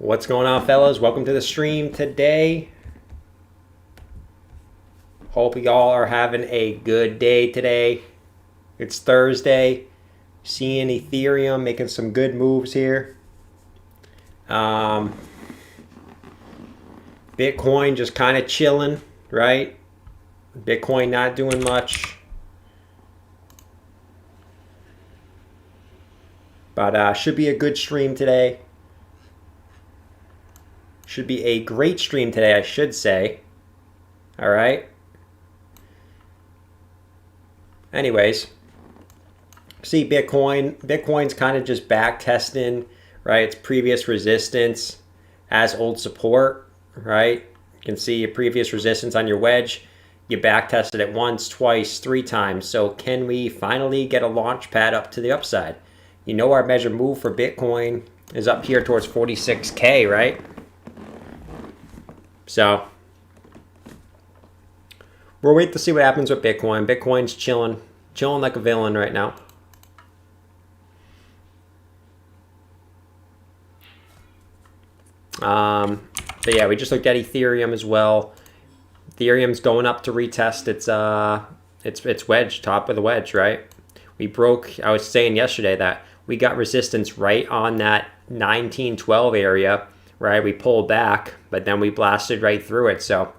What's going on, fellas? Welcome to the stream today. Hope y'all are having a good day today. It's Thursday. Seeing Ethereum making some good moves here. Bitcoin just kind of chilling, right? Bitcoin not doing much. But should be a good stream today. Should be a great stream today, I should say. All right. Anyways, see Bitcoin's kind of just back testing, right? Its previous resistance as old support, right? You can see your previous resistance on your wedge. You back tested it once, twice, 3 times. So can we finally get a launch pad up to the upside? You know our measured move for Bitcoin is up here towards 46K, right? So we'll wait to see what happens with Bitcoin. Bitcoin's chilling like a villain right now. So yeah, we just looked at Ethereum as well. Ethereum's going up to retest its wedge, top of the wedge, right? We broke, I was saying yesterday that we got resistance right on that 1912 area, right? We pulled back, but then we blasted right through it. So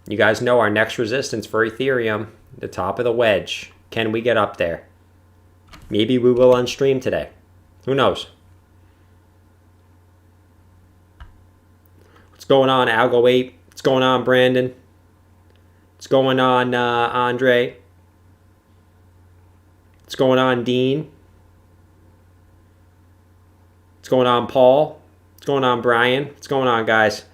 you guys know our next resistance for Ethereum, the top of the wedge. Can we get up there? Maybe we will on stream today. Who knows? What's going on, Algo8? What's going on, Brandon? What's going on, Andre? What's going on, Dean? What's going on, Paul? What's going on, Brian? What's going on, guys?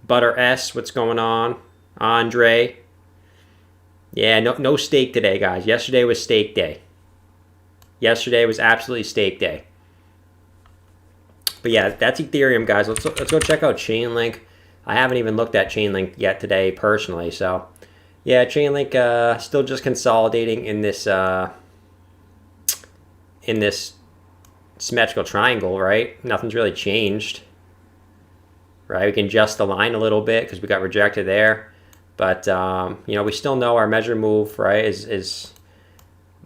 Butter S, what's going on? Andre. Yeah, no steak today, guys. Yesterday was steak day. Yesterday was absolutely steak day. But yeah, that's Ethereum, guys. Let's go check out Chainlink. I haven't even looked at Chainlink yet today personally. So yeah, Chainlink still just consolidating in this symmetrical triangle, right? Nothing's really changed, right? We can adjust the line a little bit because we got rejected there, but you know, we still know our measure move, right, is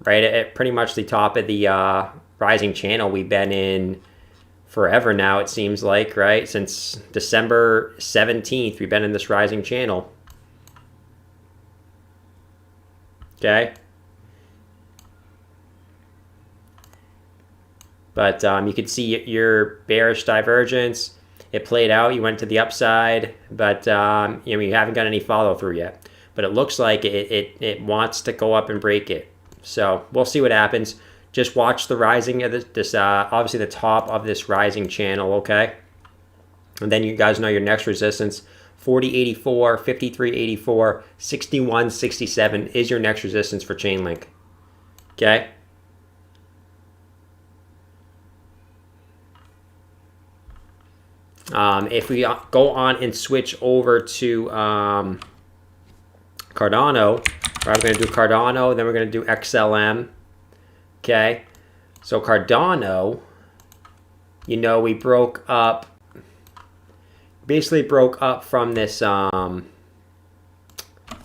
right at pretty much the top of the rising channel we've been in forever now, it seems like, right? Since December 17th, we've been in this rising channel. Okay. But you can see your bearish divergence. It played out. You went to the upside, but you know, you haven't got any follow through yet. But it looks like it wants to go up and break it. So we'll see what happens. Just watch the rising of this obviously the top of this rising channel, okay? And then you guys know your next resistance, 40.84, 53.84, 61.67 is your next resistance for Chainlink. Okay? If we go on and switch over to Cardano, we're going to do Cardano, then we're going to do XLM. Okay, so Cardano, you know, we broke up, basically broke up from this, hold on,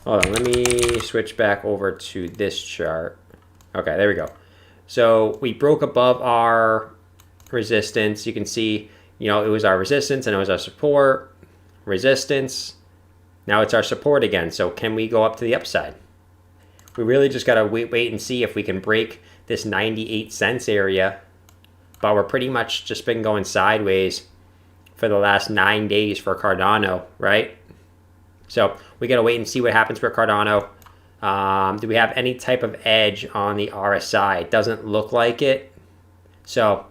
let me switch back over to this chart. Okay, there we go. So we broke above our resistance. You can see, you know, it was our resistance and it was our support, resistance. Now it's our support again. So can we go up to the upside? We really just got to wait and see if we can break this 98 cents area, but we're pretty much just been going sideways for the last 9 days for Cardano, right? So we got to wait and see what happens for Cardano. Do we have any type of edge on the RSI? It doesn't look like it. So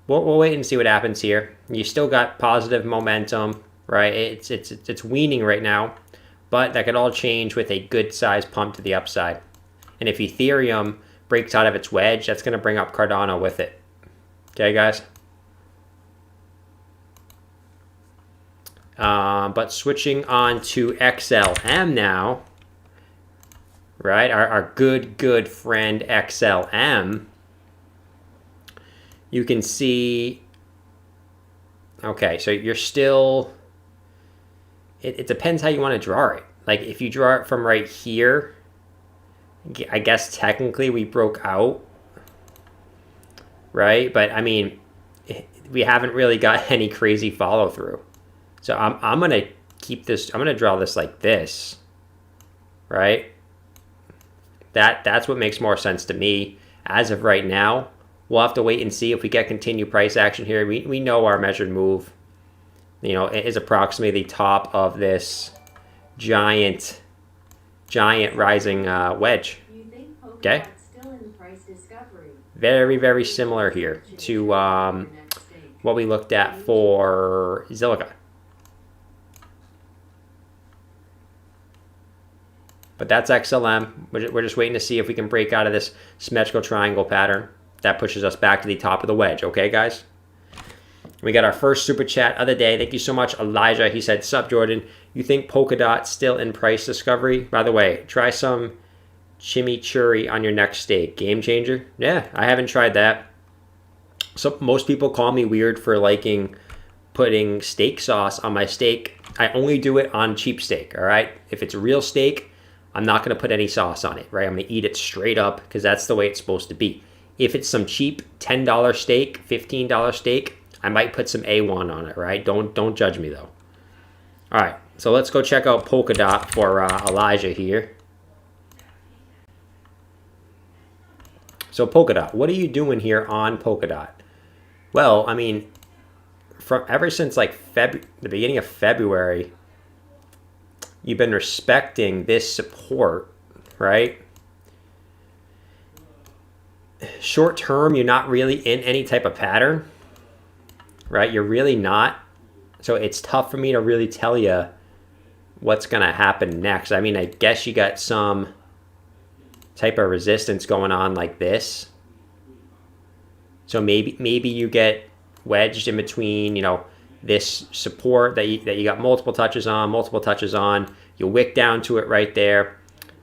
we'll wait and see what happens here. You still got positive momentum, right? It's weaning right now, but that could all change with a good size pump to the upside. And if Ethereum breaks out of its wedge, that's going to bring up Cardano with it. Okay, guys? But switching on to XLM now, right? Our good friend XLM. You can see Okay, so you're still, it depends how you want to draw it. Like if you draw it from right here, I guess technically we broke out, right? But I mean, we haven't really got any crazy follow through. So I'm going to keep this, I'm going to draw this like this, right? That's what makes more sense to me as of right now. We'll have to wait and see if we get continued price action here. We know our measured move, you know, it is approximately the top of this giant rising wedge. Okay. Very, very similar here to what we looked at for Zilliqa. But that's XLM. We're just waiting to see if we can break out of this symmetrical triangle pattern. That pushes us back to the top of the wedge. Okay, guys? We got our first super chat of the day. Thank you so much, Elijah. He said, "Sup, Jordan? You think Polkadot still in price discovery? By the way, try some chimichurri on your next steak. Game changer." Yeah, I haven't tried that. So most people call me weird for liking putting steak sauce on my steak. I only do it on cheap steak, all right? If it's real steak, I'm not going to put any sauce on it, right? I'm going to eat it straight up because that's the way it's supposed to be. If it's some cheap $10 steak, $15 steak, I might put some A1 on it, right? Don't judge me, though. All right, so let's go check out Polkadot for Elijah here. So Polkadot, what are you doing here on Polkadot? Well, I mean, ever since like the beginning of February, you've been respecting this support, right? Short term, you're not really in any type of pattern, right? You're really not. So it's tough for me to really tell you what's going to happen next. I mean, I guess you got some type of resistance going on like this. So maybe you get wedged in between, you know, this support that you got multiple touches on. You wick down to it right there.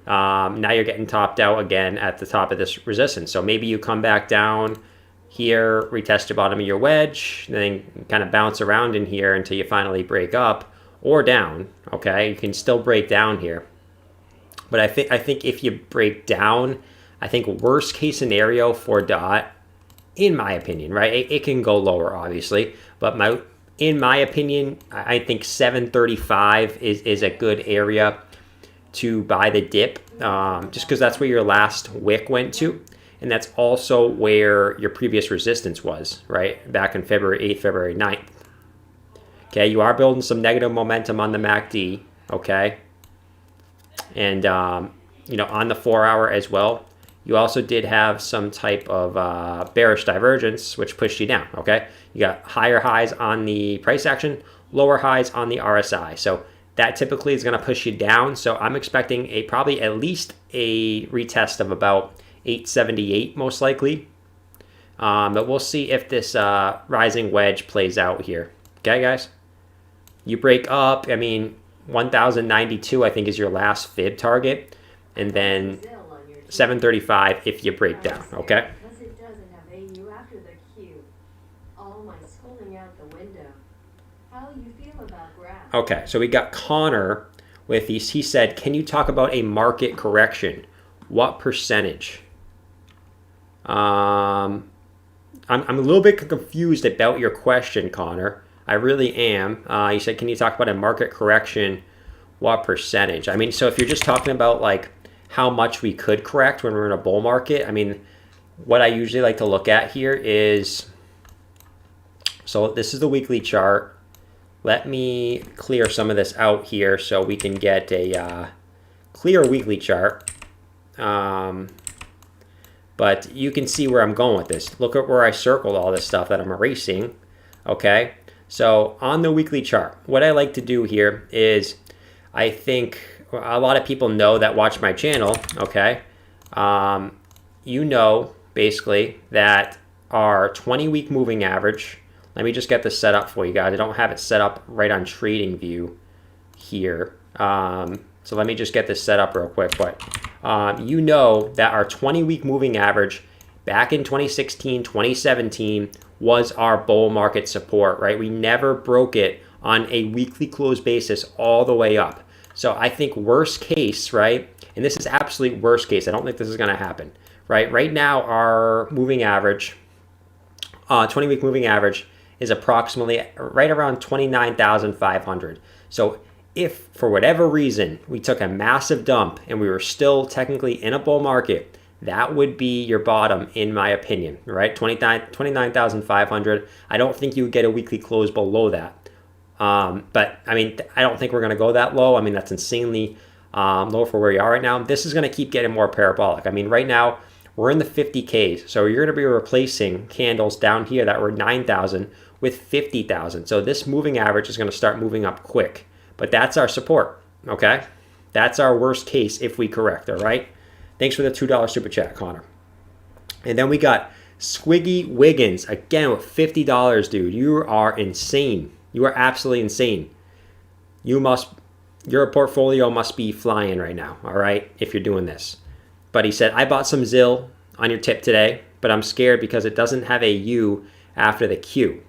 Now you're getting topped out again at the top of this resistance. So maybe you come back down here, retest the bottom of your wedge, then kind of bounce around in here until you finally break up or down. Okay, you can still break down here. But I think if you break down, I think worst case scenario for DOT, in my opinion, right? It can go lower, obviously, but in my opinion, I think 735 is a good area to buy the dip, just because that's where your last wick went to, and that's also where your previous resistance was, right? Back on February 8th, February 9th. Okay, you are building some negative momentum on the MACD, okay? And, you know, on the 4-hour as well, you also did have some type of bearish divergence, which pushed you down, okay? You got higher highs on the price action, lower highs on the RSI. So that typically is going to push you down. So I'm expecting probably at least a retest of about 878 most likely. But we'll see if this rising wedge plays out here. Okay, guys? You break up, I mean, 1092 I think is your last fib target. And then 735 if you break down, okay? Okay, so we got Connor with these. He said, "Can you talk about a market correction? What percentage?" I'm a little bit confused about your question, Connor. I really am. He said, "Can you talk about a market correction? What percentage?" I mean, so if you're just talking about like how much we could correct when we're in a bull market, I mean, what I usually like to look at here is, so this is the weekly chart. Let me clear some of this out here so we can get a clear weekly chart. But you can see where I'm going with this. Look at where I circled all this stuff that I'm erasing. Okay, so on the weekly chart, what I like to do here is, I think a lot of people know that watch my channel, okay? You know, basically, that our 20-week moving average, let me just get this set up for you guys. I don't have it set up right on TradingView here. So let me just get this set up real quick. But you know that our 20-week moving average back in 2016, 2017 was our bull market support, right? We never broke it on a weekly close basis all the way up. So I think worst case, right? And this is absolute worst case. I don't think this is going to happen, right? Right now, our moving average, 20-week moving average is approximately right around 29,500. So if for whatever reason we took a massive dump and we were still technically in a bull market, that would be your bottom, in my opinion, right? 29,500. I don't think you would get a weekly close below that. But I mean, I don't think we're going to go that low. I mean, that's insanely low for where we are right now. This is going to keep getting more parabolic. I mean, right now we're in the 50Ks. So you're going to be replacing candles down here that were 9,000 with 50,000. So this moving average is going to start moving up quick. But that's our support, okay? That's our worst case if we correct, all right? Thanks for the $2 super chat, Connor. And then we got Squiggy Wiggins, again with $50, dude. You are insane. You are absolutely insane. Your portfolio must be flying right now, all right, if you're doing this. But he said, I bought some ZIL on your tip today, but I'm scared because it doesn't have a U after the Q.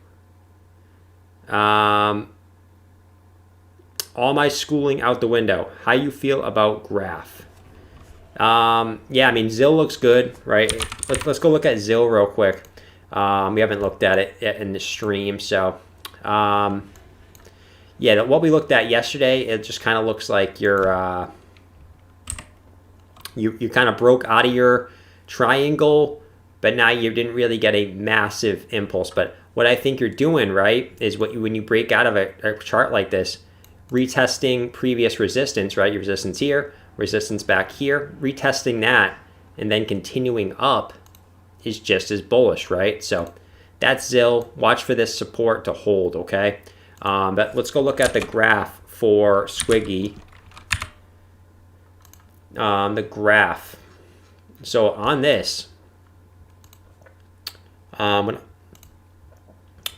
All my schooling out the window. How you feel about Graph? Yeah, I mean, ZIL looks good, right? Let's go look at ZIL real quick. We haven't looked at it yet in the stream, so yeah, what we looked at yesterday, it just kind of looks like you're you kind of broke out of your triangle, but now you didn't really get a massive impulse. But what I think you're doing, right, is when you break out of a chart like this, retesting previous resistance, right? Your resistance here, resistance back here, retesting that, and then continuing up is just as bullish, right? So that's ZIL. Watch for this support to hold, okay? But let's go look at the graph for Squiggy. The graph. So on this, what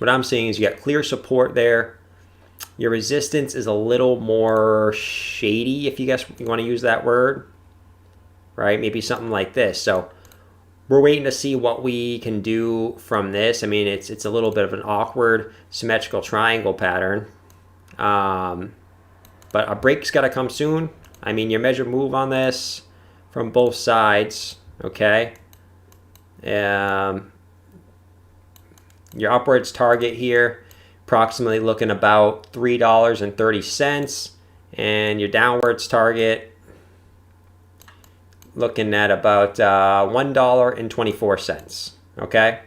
I'm seeing is you got clear support there. Your resistance is a little more shady, if you want to use that word, right? Maybe something like this. So we're waiting to see what we can do from this. I mean, it's a little bit of an awkward symmetrical triangle pattern, but a break's got to come soon. I mean, your measured move on this from both sides, okay? Your upwards target here, approximately looking about $3.30, and your downwards target looking at about $1.24, okay?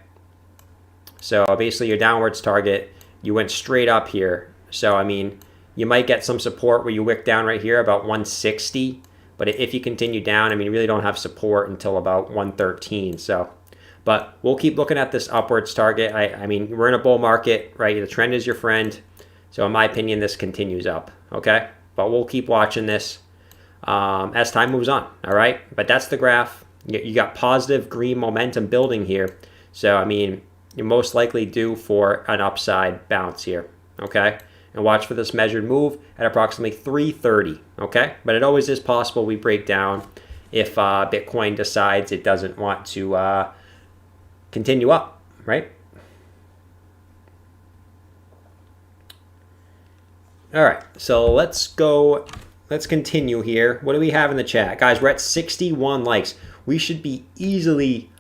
So basically your downwards target, you went straight up here. So I mean, you might get some support where you wick down right here about 160, but if you continue down, I mean, you really don't have support until about 113. So, but we'll keep looking at this upwards target. I mean, we're in a bull market, right? The trend is your friend. So in my opinion, this continues up, okay? But we'll keep watching this as time moves on, all right? But that's the graph. You got positive green momentum building here. So, I mean, you're most likely due for an upside bounce here, okay? And watch for this measured move at approximately 330, okay? But it always is possible we break down if Bitcoin decides it doesn't want to continue up, right? All right, so let's continue here. What do we have in the chat? Guys, we're at 61 likes. We should be easily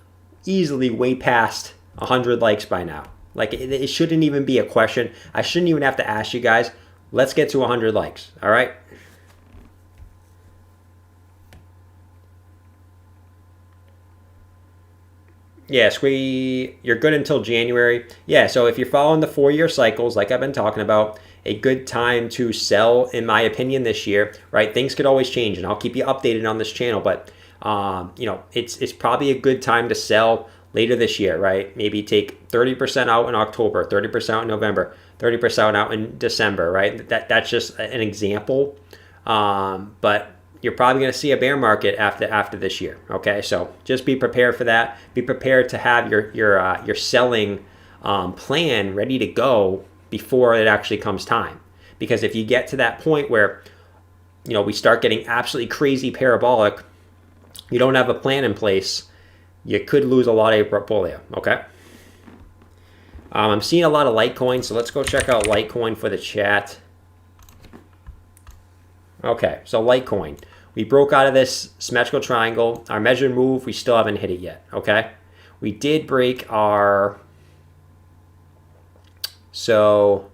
way past 100 likes by now. Like, it shouldn't even be a question. I shouldn't even have to ask you guys. Let's get to 100 likes, all right? Yes, you're good until January. Yeah, so if you're following the 4-year cycles, like I've been talking about, a good time to sell, in my opinion, this year, right? Things could always change, and I'll keep you updated on this channel, but you know, it's probably a good time to sell later this year, right? Maybe take 30% out in October, 30% out in November, 30% out in December, right? That's just an example, but you're probably going to see a bear market after this year, okay? So just be prepared for that. Be prepared to have your selling plan ready to go before it actually comes time. Because if you get to that point where, you know, we start getting absolutely crazy parabolic, you don't have a plan in place, you could lose a lot of your portfolio, okay? I'm seeing a lot of Litecoin, so let's go check out Litecoin for the chat. Okay, so Litecoin. We broke out of this symmetrical triangle. Our measured move, we still haven't hit it yet, okay? We did break our... So,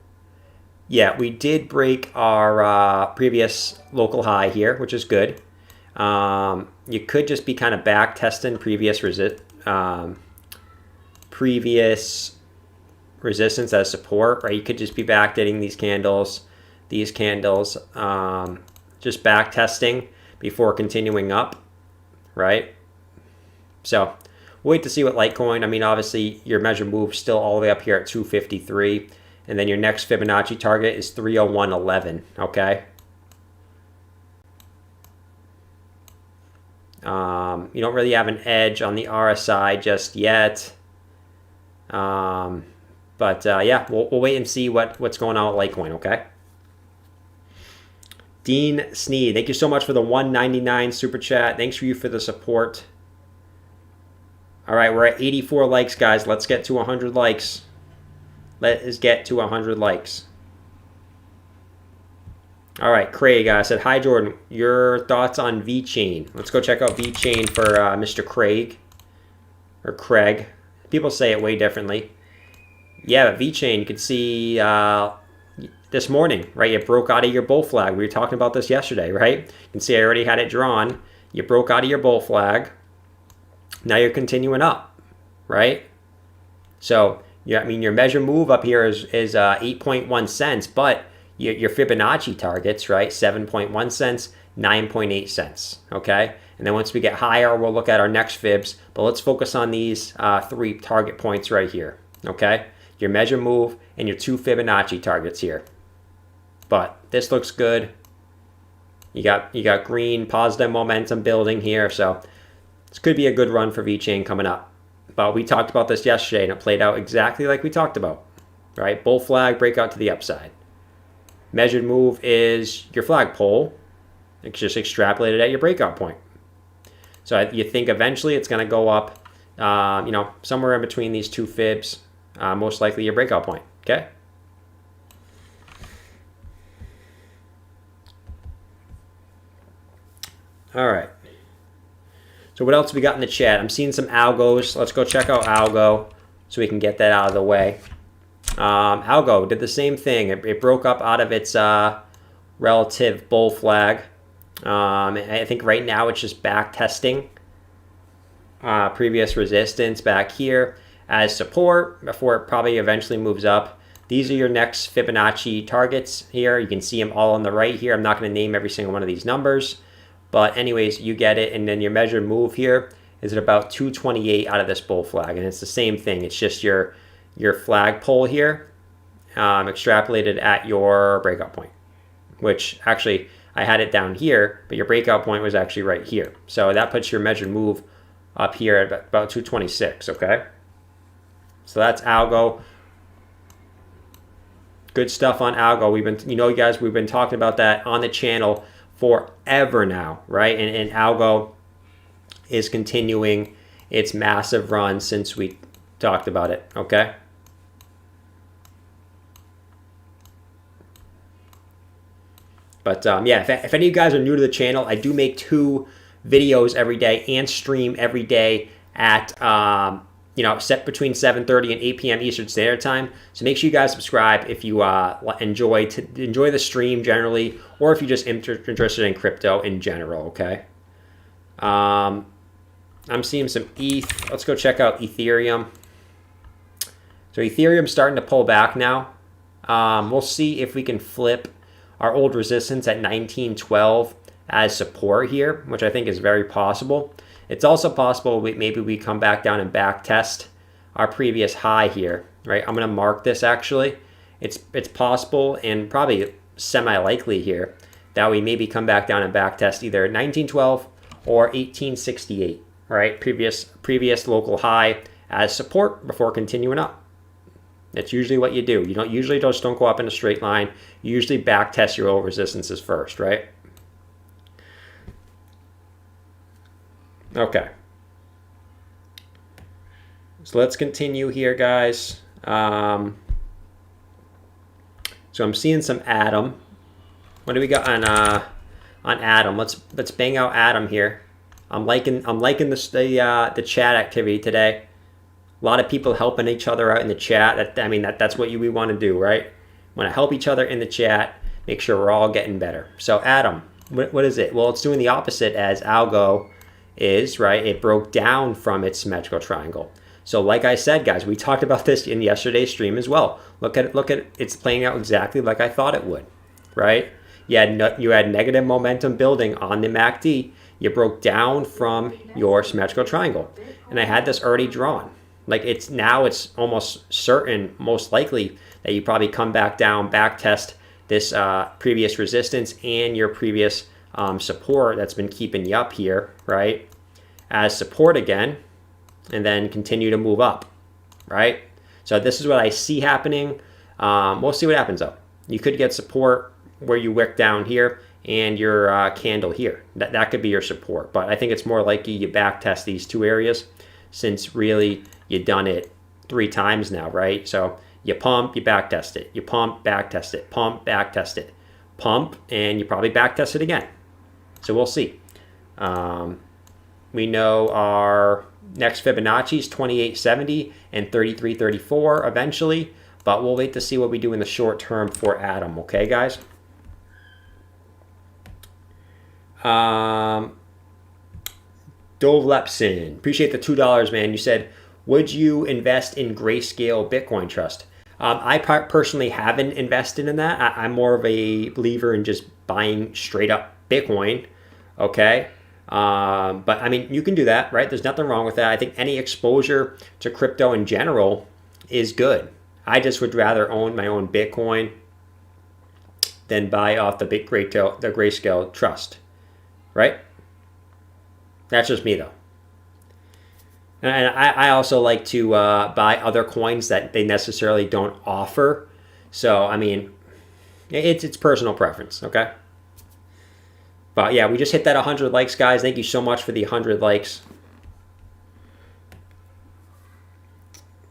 yeah, we did break our previous local high here, which is good. You could just be kind of back testing previous resistance as support, right? You could just be backdating these candles, just back testing before continuing up, right? So we'll wait to see what Litecoin. I mean, obviously your measured move still all the way up here at 253, and then your next Fibonacci target is 301.11. Okay. You don't really have an edge on the RSI just yet. Yeah, we'll wait and see what's going on with Litecoin, okay? Dean Sneed, thank you so much for the 199 super chat. Thanks for you for the support. All right, we're at 84 likes, guys. Let's get to 100 likes. Let us get to 100 likes. All right, Craig said, hi, Jordan. Your thoughts on VeChain? Let's go check out VeChain for Mr. Craig. Or Craig. People say it way differently. Yeah, but VeChain, you can see this morning, right? You broke out of your bull flag. We were talking about this yesterday, right? You can see I already had it drawn. You broke out of your bull flag. Now you're continuing up, right? So, yeah, I mean, your measure move up here is 8.1 cents, but your Fibonacci targets, right? 7.1 cents, 9.8 cents, okay? And then once we get higher, we'll look at our next fibs, but let's focus on these 3 target points right here, okay? Your measure move and your 2 Fibonacci targets here. But this looks good. You got green positive momentum building here, so this could be a good run for VeChain coming up. But we talked about this yesterday, and it played out exactly like we talked about, right? Bull flag, breakout to the upside. Measured move is your flagpole. It's just extrapolated at your breakout point. So you think eventually it's going to go up, somewhere in between these 2 fibs, most likely your breakout point, okay? All right. So what else we got in the chat? I'm seeing some algos. Let's go check out algo so we can get that out of the way. Algo did the same thing. It broke up out of its relative bull flag. I think right now it's just back testing previous resistance back here as support before it probably eventually moves up. These are your next Fibonacci targets here. You can see them all on the right here. I'm not going to name every single one of these numbers. But anyways, you get it. And then your measured move here is at about 228 out of this bull flag. And it's the same thing. It's just your flagpole here extrapolated at your breakout point, which actually I had it down here, but your breakout point was actually right here. So that puts your measured move up here at about 226, okay? So that's algo. Good stuff on algo. We've been talking about that on the channel forever now, right? And algo is continuing its massive run since we talked about it, okay? But yeah, if any of you guys are new to the channel, I do make 2 videos every day and stream every day at set between 7:30 and 8 p.m. Eastern Standard Time. So make sure you guys subscribe if you enjoy the stream generally, or if you're just interested in crypto in general. Okay. I'm seeing some ETH. Let's go check out Ethereum. So Ethereum's starting to pull back now. We'll see if we can flip our old resistance at 1912 as support here, which I think is very possible. It's also possible maybe we come back down and back test our previous high here, right? I'm going to mark this actually. It's possible and probably semi-likely here that we maybe come back down and back test either 1912 or 1868, right? Previous local high as support before continuing up. That's usually what you do. You don't go up in a straight line. You usually back test your old resistances first, right? Okay. So let's continue here, guys. So I'm seeing some Atom. What do we got on Atom? Let's bang out Atom here. I'm liking the chat activity today. A lot of people helping each other out in the chat. That's what we want to do, right? Want to help each other in the chat. Make sure we're all getting better. So Atom, what is it? Well, it's doing the opposite as Algo is, right? It broke down from its symmetrical triangle. So like I said, guys, we talked about this in yesterday's stream as well. Look at it. It's playing out exactly like I thought it would, right? You had negative momentum building on the MACD. You broke down from your symmetrical triangle, and I had this already drawn. Like it's almost certain, most likely, that you probably come back down, back test this previous resistance and your previous support that's been keeping you up here, right? As support again, and then continue to move up, right? So this is what I see happening. We'll see what happens though. You could get support where you wick down here and your candle here. That could be your support, but I think it's more likely you back test these two areas, since really you've done it 3 times now, right? So you pump, you back test it, you pump, back test it, pump, back test it, pump, and you probably back test it again. So we'll see. We know our next Fibonacci is 2870 and 3334 eventually, but we'll wait to see what we do in the short term for Atom, okay, guys? Dove Lepson, appreciate the $2, man. You said, would you invest in Grayscale Bitcoin Trust? I personally haven't invested in that. I'm more of a believer in just buying straight up Bitcoin, okay? But I mean, you can do that, right? There's nothing wrong with that. I think any exposure to crypto in general is good. I just would rather own my own Bitcoin than buy off the Grayscale Trust, right? That's just me though. And I also like to buy other coins that they necessarily don't offer. So, I mean, it's personal preference, okay? But yeah, we just hit that 100 likes, guys. Thank you so much for the 100 likes.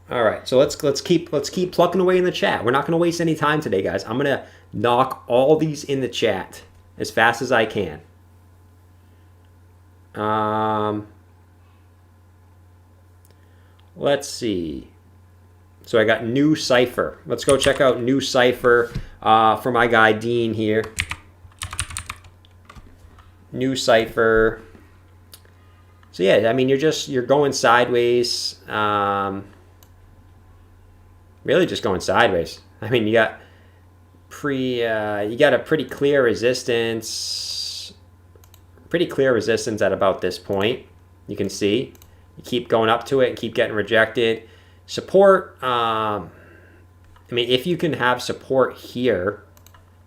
All right, so let's keep plucking away in the chat. We're not going to waste any time today, guys. I'm going to knock all these in the chat as fast as I can. Let's see. So I got New Cipher. Let's go check out New Cipher for my guy Dean here. New Cipher. So yeah, I mean you're going sideways. Really just going sideways. I mean you got a pretty clear resistance. Pretty clear resistance at about this point. You can see. You keep going up to it and keep getting rejected. Support, I mean, if you can have support here,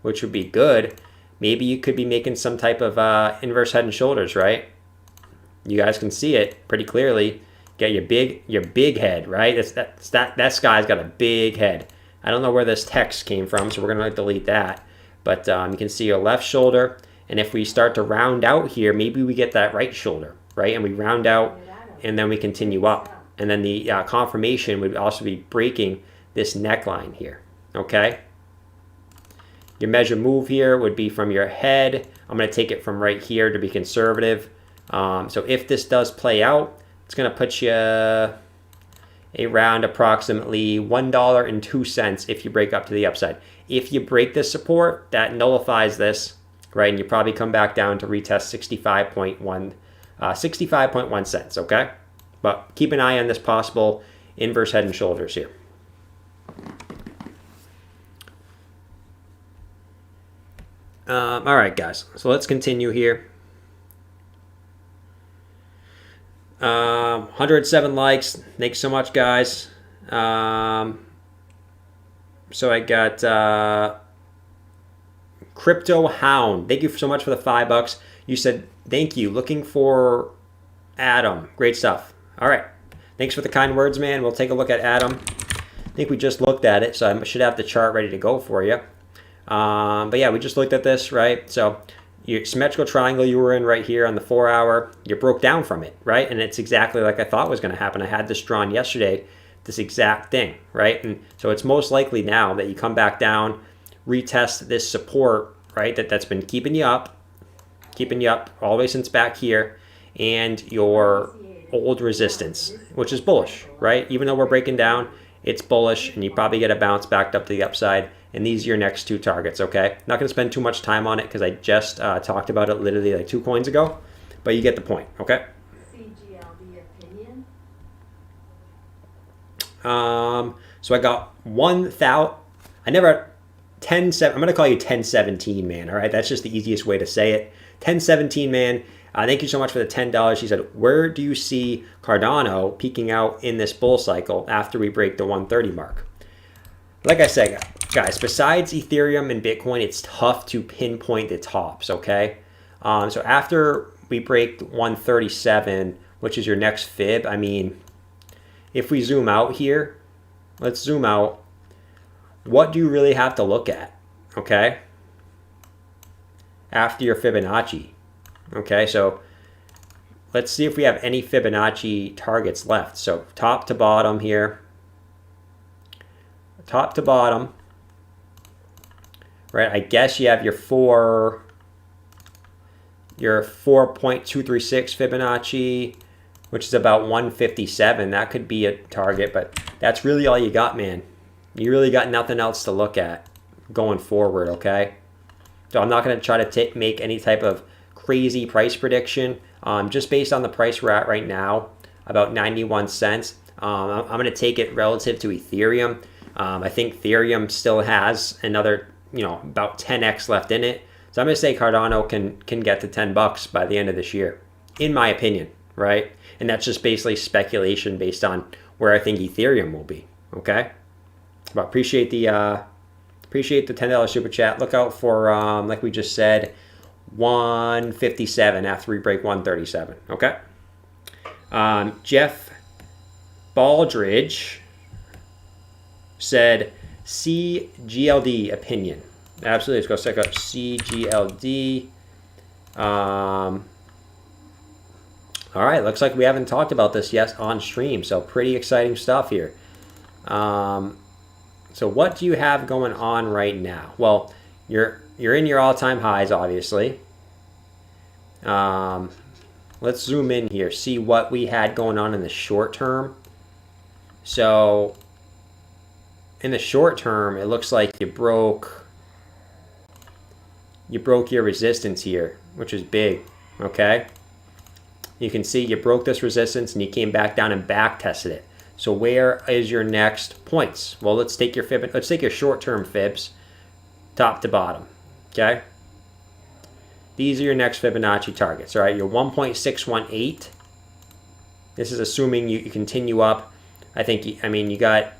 which would be good, maybe you could be making some type of inverse head and shoulders, right? You guys can see it pretty clearly. Get your big head, right? That guy's got a big head. I don't know where this text came from, so we're going to delete that. But you can see your left shoulder. And if we start to round out here, maybe we get that right shoulder, right? And we round out, and then we continue up. And then the confirmation would also be breaking this neckline here, okay? Your measure move here would be from your head. I'm going to take it from right here to be conservative. So if this does play out, it's going to put you around approximately $1.02 if you break up to the upside. If you break this support, that nullifies this, right? And you probably come back down to retest 65.1 cents, okay? But keep an eye on this possible inverse head and shoulders here. All right, guys. So let's continue here. 107 likes. Thanks so much, guys. So I got Crypto Hound. Thank you so much for the $5. You said, thank you. Looking for Atom. Great stuff. All right. Thanks for the kind words, man. We'll take a look at Atom. I think we just looked at it, so I should have the chart ready to go for you. But yeah, we just looked at this, right? So your symmetrical triangle you were in right here on the 4-hour, you broke down from it, right? And it's exactly like I thought was going to happen. I had this drawn yesterday this exact thing, right? And so it's most likely now that you come back down, retest this support, right? That's been keeping you up all the way since back here, and your old resistance, which is bullish, right? Even though we're breaking down, it's bullish, and you probably get a bounce back up to the upside. And these are your next two targets, okay? Not going to spend too much time on it because I just talked about it literally like 2 coins ago, but you get the point, okay? CGLD opinion. So I got 1,000. I never 10. I'm going to call you 1017, man. All right, that's just the easiest way to say it. 1017, man. Thank you so much for the $10. She said, where do you see Cardano peaking out in this bull cycle after we break the 130 mark? Like I said, guys, besides Ethereum and Bitcoin, it's tough to pinpoint the tops, okay? So after we break 137, which is your next fib, I mean, if we zoom out here, let's zoom out. What do you really have to look at, okay? After your Fibonacci, okay? So let's see if we have any Fibonacci targets left. So top to bottom here, top to bottom, right? I guess you have your 4.236 Fibonacci, which is about 157. That could be a target, but that's really all you got, man. You really got nothing else to look at going forward, okay? So I'm not going to try to make any type of crazy price prediction. Just based on the price we're at right now, about 91 cents. I'm going to take it relative to Ethereum. I think Ethereum still has another, about 10x left in it. So I'm going to say Cardano can get to $10 by the end of this year, in my opinion, right? And that's just basically speculation based on where I think Ethereum will be, okay? But appreciate the $10 super chat. Look out for, like we just said, 157 after we break 137, okay? Jeff Baldridge said CGLD opinion. Absolutely, let's go check out CGLD. All right, looks like we haven't talked about this yet on stream, so pretty exciting stuff here. So what do you have going on right now? Well, you're in your all-time highs, obviously. Let's zoom in here, see what we had going on in the short term. So in the short term, it looks like you broke your resistance here, which is big, okay? You can see you broke this resistance and you came back down and back tested it. So where is your next points? Well, let's take your short-term fibs, top to bottom, okay? These are your next Fibonacci targets, all right? Your 1.618. This is assuming you continue up. You got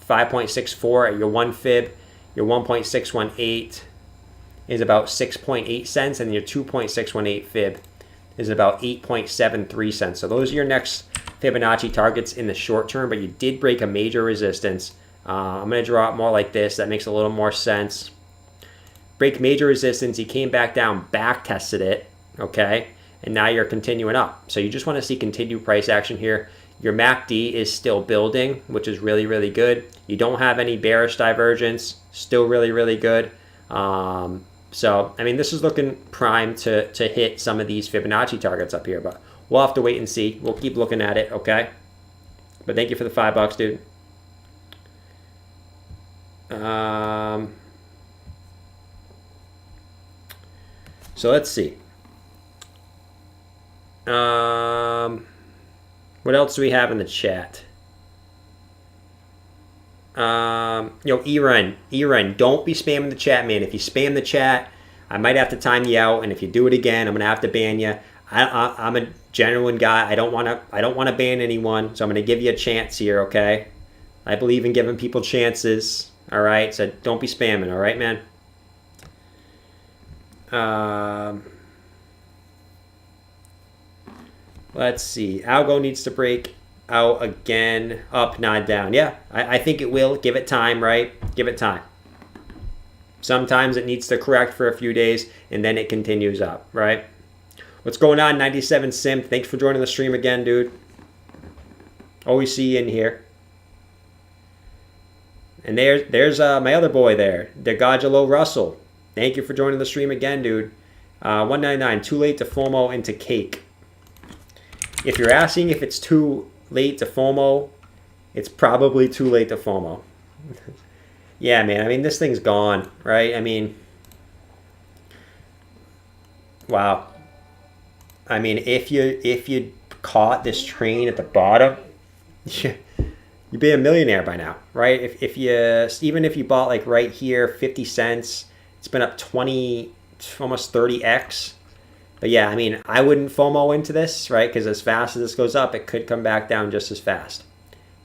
5.64 at your 1 fib. Your 1.618 is about 6.8 cents, and your 2.618 fib is about 8.73 cents. So those are your next Fibonacci targets in the short term, but you did break a major resistance. I'm going to draw it more like this. That makes a little more sense. Break major resistance. You came back down, back tested it, okay? And now you're continuing up. So you just want to see continued price action here. Your MACD is still building, which is really, really good. You don't have any bearish divergence. Still really, really good. So, this is looking primed to hit some of these Fibonacci targets up here, but we'll have to wait and see. We'll keep looking at it, okay? But thank you for the $5, dude. So let's see. What else do we have in the chat? Eren, don't be spamming the chat, man. If you spam the chat, I might have to time you out, and if you do it again, I'm gonna have to ban you. I'm a genuine guy. I don't want to ban anyone, so I'm gonna give you a chance here, okay? I believe in giving people chances. All right, so don't be spamming. All right, man. Let's see. Algo needs to break out again, up, not down. Yeah, I think it will. Give it time, right? Give it time. Sometimes it needs to correct for a few days, and then it continues up, right? What's going on, 97 Sim? Thanks for joining the stream again, dude. Always see you in here. And there's my other boy there, Degajalo Russell. Thank you for joining the stream again, dude. 199, too late to FOMO into cake. If you're asking if it's too late to FOMO, it's probably too late to FOMO. Yeah, man. I mean, this thing's gone, right? I mean, wow. I mean, if you caught this train at the bottom, you'd be a millionaire by now, right? If you even if you bought like right here, 50 cents, it's been up 20, almost 30x. But yeah, I mean, I wouldn't FOMO into this, right? Because as fast as this goes up, it could come back down just as fast.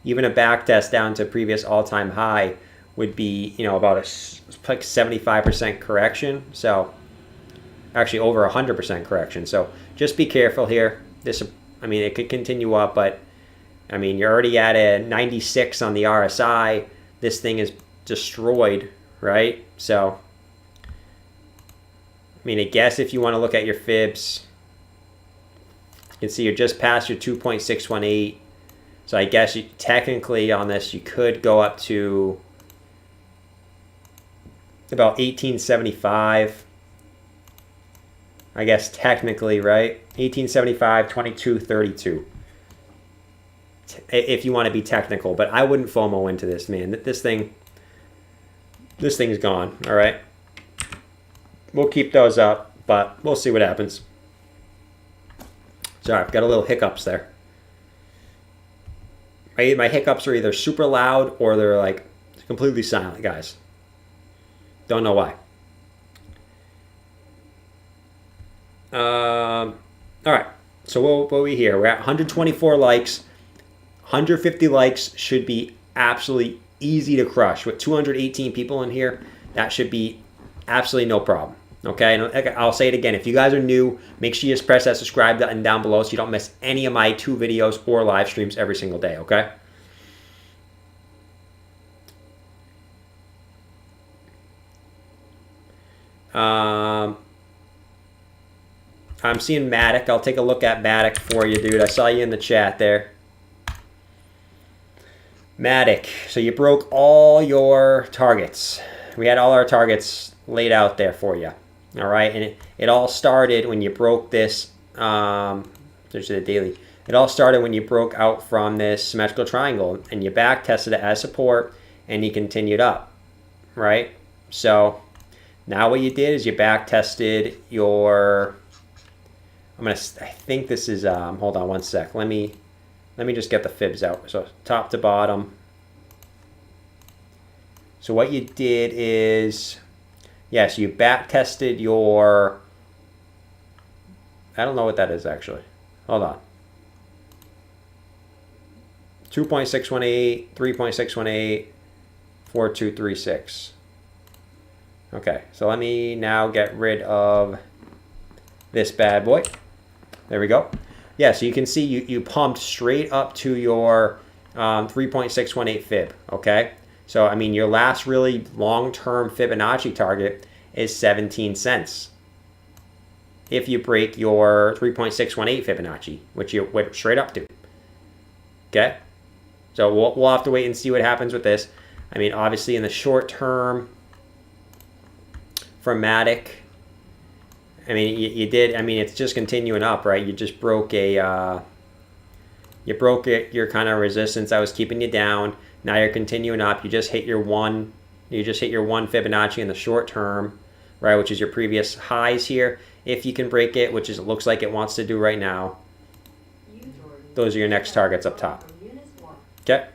Even a back test down to previous all-time high would be, you know, about like 75% correction. So actually over 100% correction. So just be careful here. This, I mean, it could continue up, but I mean, you're already at a 96 on the RSI. This thing is destroyed, right? So, I mean, I guess if you want to look at your fibs, you can see you're just past your 2.618. So I guess you, technically on this, you could go up to about 1875. I guess technically, right? 1875, 2232. If you want to be technical, but I wouldn't FOMO into this, man. This thing's gone. All right. We'll keep those up, but we'll see what happens. Sorry, I've got a little hiccups there. My hiccups are either super loud or they're like completely silent, guys. Don't know why. All right. So what are we here? We're at 124 likes. 150 likes should be absolutely easy to crush. With 218 people in here, that should be absolutely no problem. Okay, and I'll say it again. If you guys are new, make sure you just press that subscribe button down below so you don't miss any of my 2 videos or live streams every single day, okay? I'm seeing Matic. I'll take a look at Matic for you, dude. I saw you in the chat there. Matic. So you broke all your targets. We had all our targets laid out there for you. All right. And it all started when you broke this. There's the daily. It all started when you broke out from this symmetrical triangle and you back tested it as support and you continued up. Right. So now what you did is you back tested your. I think this is. Hold on one sec. Let me just get the fibs out. So top to bottom. So what you did is, yes, you back tested your, I don't know what that is actually. Hold on. 2.618, 3.618, 4236. Okay, so let me now get rid of this bad boy. There we go. Yeah, so you can see you pumped straight up to your 3.618 fib, okay? So, I mean, your last really long-term Fibonacci target is 17 cents. If you break your 3.618 Fibonacci, which you went straight up to, okay? So we'll have to wait and see what happens with this. I mean, obviously in the short term, for Matic, I mean, you did. I mean, it's just continuing up, right? You just broke your kind of resistance that was keeping you down. Now you're continuing up. You just hit your one Fibonacci in the short term, right? Which is your previous highs here. If you can break it, which is it looks like it wants to do right now. Those are your next targets up top. Okay.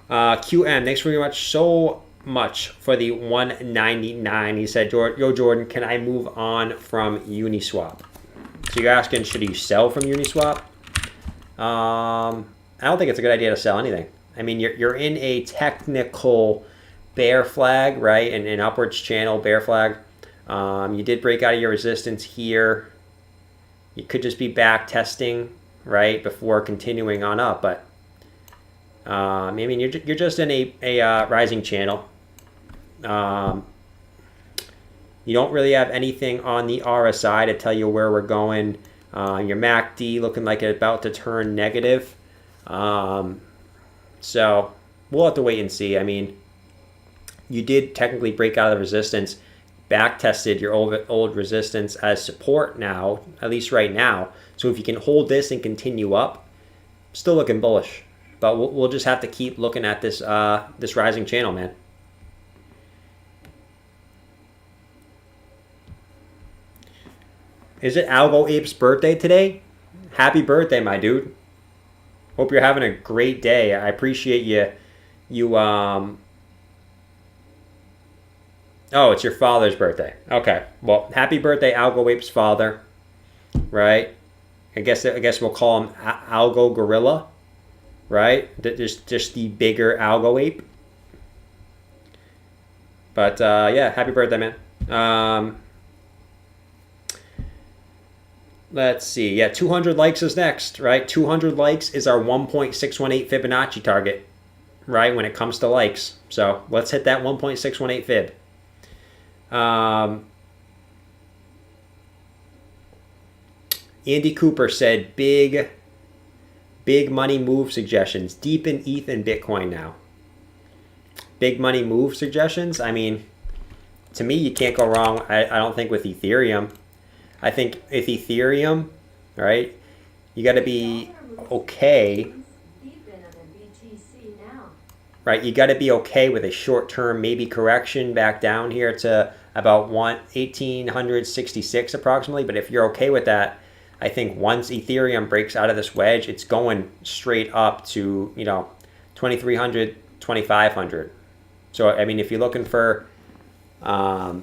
QM, thanks very much so much for the 199. He said, yo Jordan, can I move on from Uniswap? So you're asking, should you sell from Uniswap? I don't think it's a good idea to sell anything. I mean, you're in a technical bear flag, right? An upwards channel bear flag. You did break out of your resistance here. You could just be back testing, right, before continuing on up. But I mean, you're just in a rising channel. You don't really have anything on the RSI to tell you where we're going. Your MACD looking like it's about to turn negative. So we'll have to wait and see. I mean, you did technically break out of the resistance, back tested your old resistance as support now, at least right now. So if you can hold this and continue up, still looking bullish. But we'll just have to keep looking at this this rising channel, man. Is it Algo Ape's birthday today? Happy birthday, my dude. Hope you're having a great day. I appreciate you oh, it's your father's birthday. Okay. Well, happy birthday, Algo Ape's father. Right? I guess we'll call him Algo Gorilla. Right? Just the bigger Algo Ape. But yeah, happy birthday, man. Let's see. Yeah, 200 likes is next, right? 200 likes is our 1.618 Fibonacci target, right, when it comes to likes. So let's hit that 1.618 Fib. Andy Cooper said big money move suggestions. Deep in ETH and Bitcoin now. Big money move suggestions? I mean, to me, you can't go wrong, I don't think, with Ethereum. I think with Ethereum, right, you got to be okay. Right, you got to be okay with a short-term maybe correction back down here to about 1866 approximately. But if you're okay with that, I think once Ethereum breaks out of this wedge, it's going straight up to, 2300, 2500. So I mean, if you're looking for a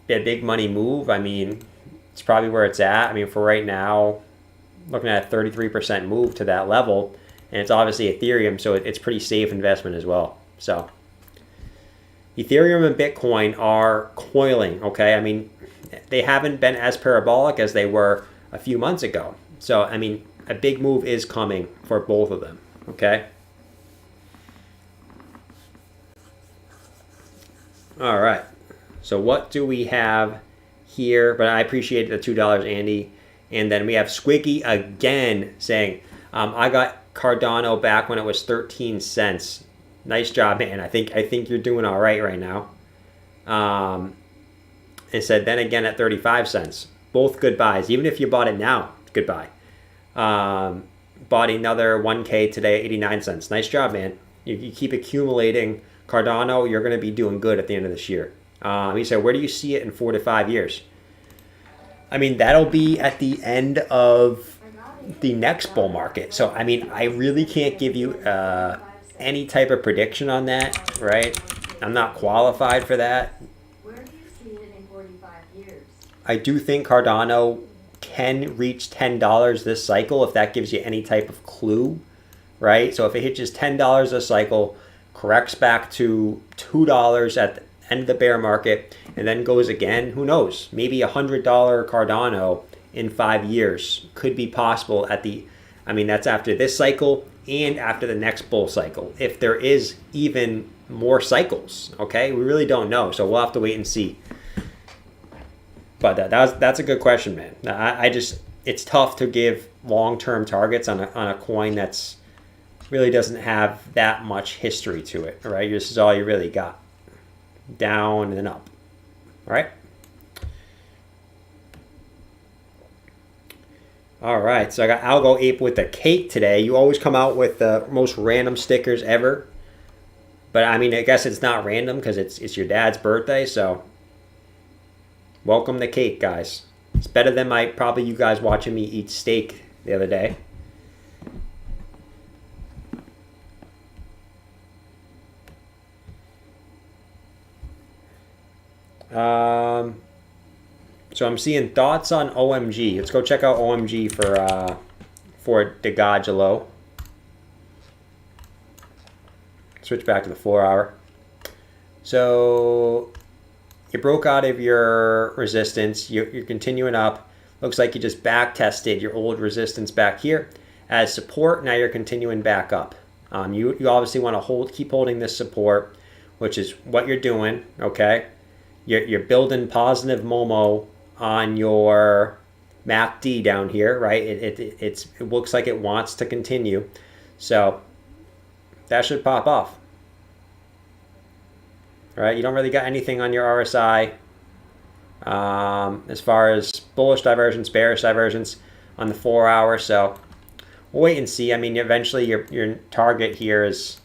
big money move, I mean, it's probably where it's at. I mean, for right now, looking at a 33% move to that level, and it's obviously Ethereum, so it's pretty safe investment as well. So Ethereum and Bitcoin are coiling, okay? I mean, they haven't been as parabolic as they were a few months ago. So, I mean, a big move is coming for both of them, okay? All right. So what do we have here? But I appreciate the $2, Andy. And then we have Squiggy again saying, I got Cardano back when it was 13 cents. Nice job, man. I think you're doing all right now. It said then again at 35 cents. Both good buys. Even if you bought it now, good buy. Bought another 1K today at 89 cents. Nice job, man. You keep accumulating Cardano, you're going to be doing good at the end of this year. He said, where do you see it in 4 to 5 years? I mean, that'll be at the end of the next bull market. So, I mean, I really can't give you any type of prediction on that, right? I'm not qualified for that. Where do you see it in 45 years? I do think Cardano can reach $10 this cycle, if that gives you any type of clue, right? So if it hits $10 this cycle, corrects back to $2 at the end of the bear market, and then goes again, who knows? Maybe $100 Cardano in 5 years could be possible that's after this cycle and after the next bull cycle, if there is even more cycles, okay? We really don't know, so we'll have to wait and see. But that's a good question, man. It's tough to give long-term targets on a coin that's really doesn't have that much history to it, right? This is all you really got. Down and up, all right? All right, so I got Algo Ape with the cake today. You always come out with the most random stickers ever. But, I mean, I guess it's not random because it's your dad's birthday, so welcome the cake, guys. It's better than probably you guys watching me eat steak the other day. So I'm seeing thoughts on OMG. Let's go check out OMG for DeGagelo. Switch back to the 4 hour. So you broke out of your resistance. You're continuing up. Looks like you just back tested your old resistance back here as support. Now you're continuing back up. You obviously want to keep holding this support, which is what you're doing. Okay. You're building positive Momo on your MACD down here, right? It looks like it wants to continue. So that should pop off. right? You don't really got anything on your RSI as far as bullish divergence, bearish divergence on the 4 hour. So we'll wait and see. I mean, eventually your target here is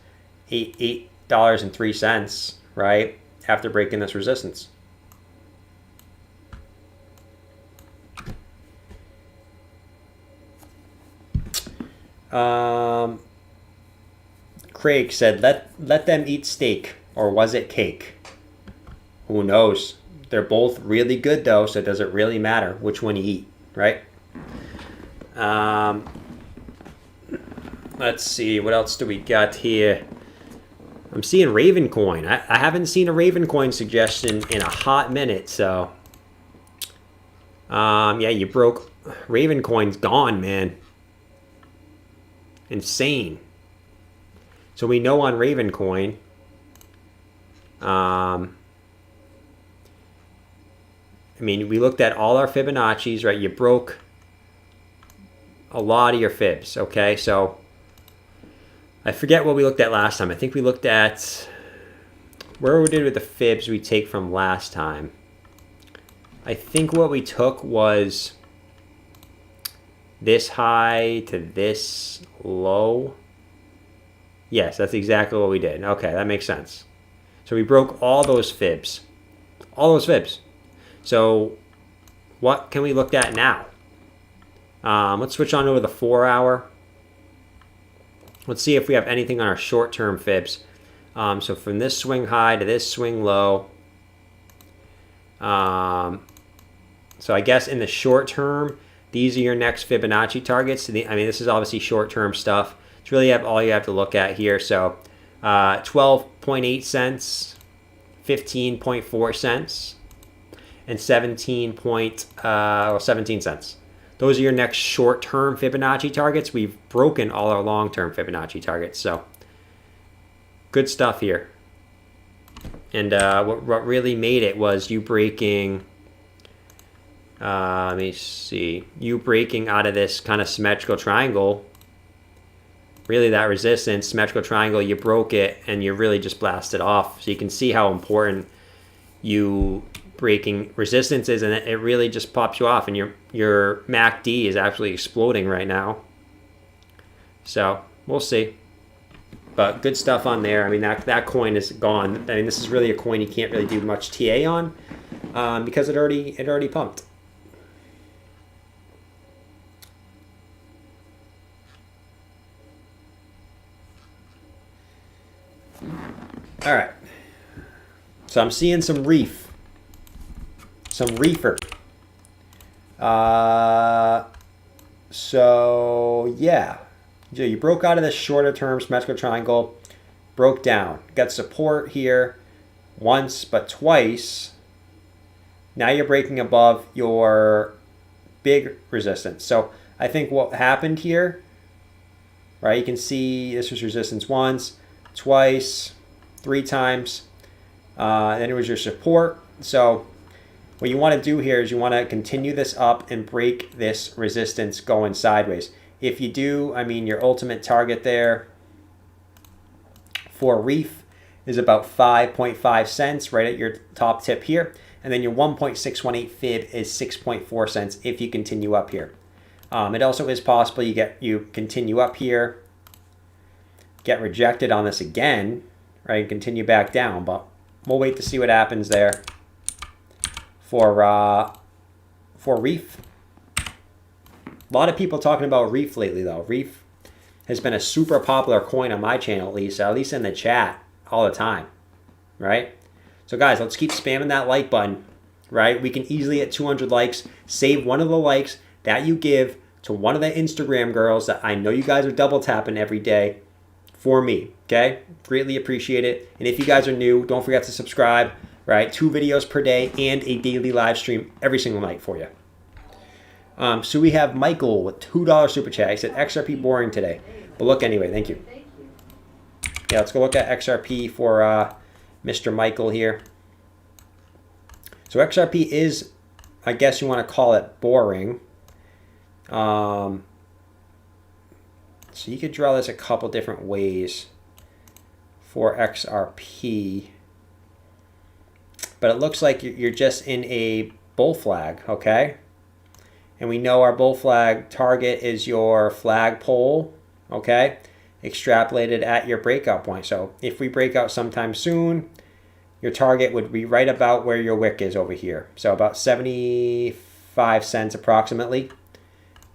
$8.03, right? After breaking this resistance. Craig said, let them eat steak, or was it cake? Who knows? They're both really good though, so does it really matter which one you eat, right? Let's see, what else do we got here? I'm seeing Raven Coin. I haven't seen a Raven Coin suggestion in a hot minute, so yeah, you broke. Raven Coin's gone, man. Insane. So we know on Raven Coin, I mean, we looked at all our Fibonacci's, right? You broke a lot of your fibs, okay? So I forget what we looked at last time. I think we looked at, where we did with the fibs we take from last time. I think what we took was this high to this low. Yes, that's exactly what we did. Okay, that makes sense. So we broke all those fibs. All those fibs. So what can we look at now? Let's switch on over the 4 hour. Let's see if we have anything on our short-term fibs. So from this swing high to this swing low. So I guess in the short term, these are your next Fibonacci targets. I mean, this is obviously short-term stuff. It's really all you have to look at here. So 12.8 cents, 15.4 cents, and 17 cents. Those are your next short-term Fibonacci targets. We've broken all our long-term Fibonacci targets. So good stuff here. And what really made it was you breaking, let me see, you breaking out of this kind of symmetrical triangle. Really that resistance, symmetrical triangle, you broke it and you really just blasted off. So you can see how important you breaking resistance is, and it really just pops you off, and your MACD is actually exploding right now. So we'll see. But good stuff on there. I mean, that coin is gone. I mean, this is really a coin you can't really do much TA on because it already pumped. All right. So I'm seeing some reef. Some reefer. So yeah. You broke out of this shorter term symmetrical triangle, broke down, got support here once but twice. Now you're breaking above your big resistance. So I think what happened here, right, you can see this was resistance once, twice, 3 times, then it was your support. So what you want to do here is you want to continue this up and break this resistance going sideways. If you do, I mean, your ultimate target there for reef is about 5.5 cents right at your top tip here. And then your 1.618 fib is 6.4 cents if you continue up here. It also is possible you continue up here, get rejected on this again, right, and continue back down. But we'll wait to see what happens there for reef. A lot of people talking about reef lately, though. Reef has been a super popular coin on my channel, at least in the chat all the time, right? So guys, let's keep spamming that like button, right? We can easily hit 200 likes. Save one of the likes that you give to one of the Instagram girls that I know you guys are double tapping every day for me, okay? Greatly appreciate it. And if you guys are new, don't forget to subscribe, right? 2 videos per day and a daily live stream every single night for you. So we have Michael with $2 super chat. He said XRP boring today, but look anyway. Thank you. Yeah, let's go look at XRP for Mr. Michael here. So XRP is, I guess you want to call it boring. So you could draw this a couple different ways for XRP. but it looks like you're just in a bull flag, okay? And we know our bull flag target is your flagpole, okay? Extrapolated at your breakout point. So if we break out sometime soon, your target would be right about where your wick is over here. So about 75 cents approximately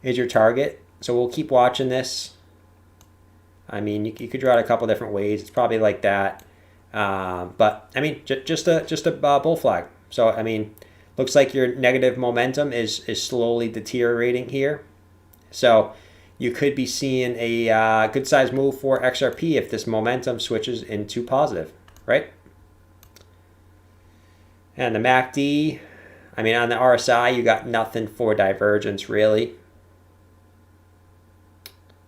is your target. So we'll keep watching this. I mean, you could draw it a couple different ways. It's probably like that. But I mean, just a bull flag. So I mean, looks like your negative momentum is slowly deteriorating here. So you could be seeing a good size move for XRP if this momentum switches into positive, right? And the MACD, I mean, on the RSI, you got nothing for divergence really.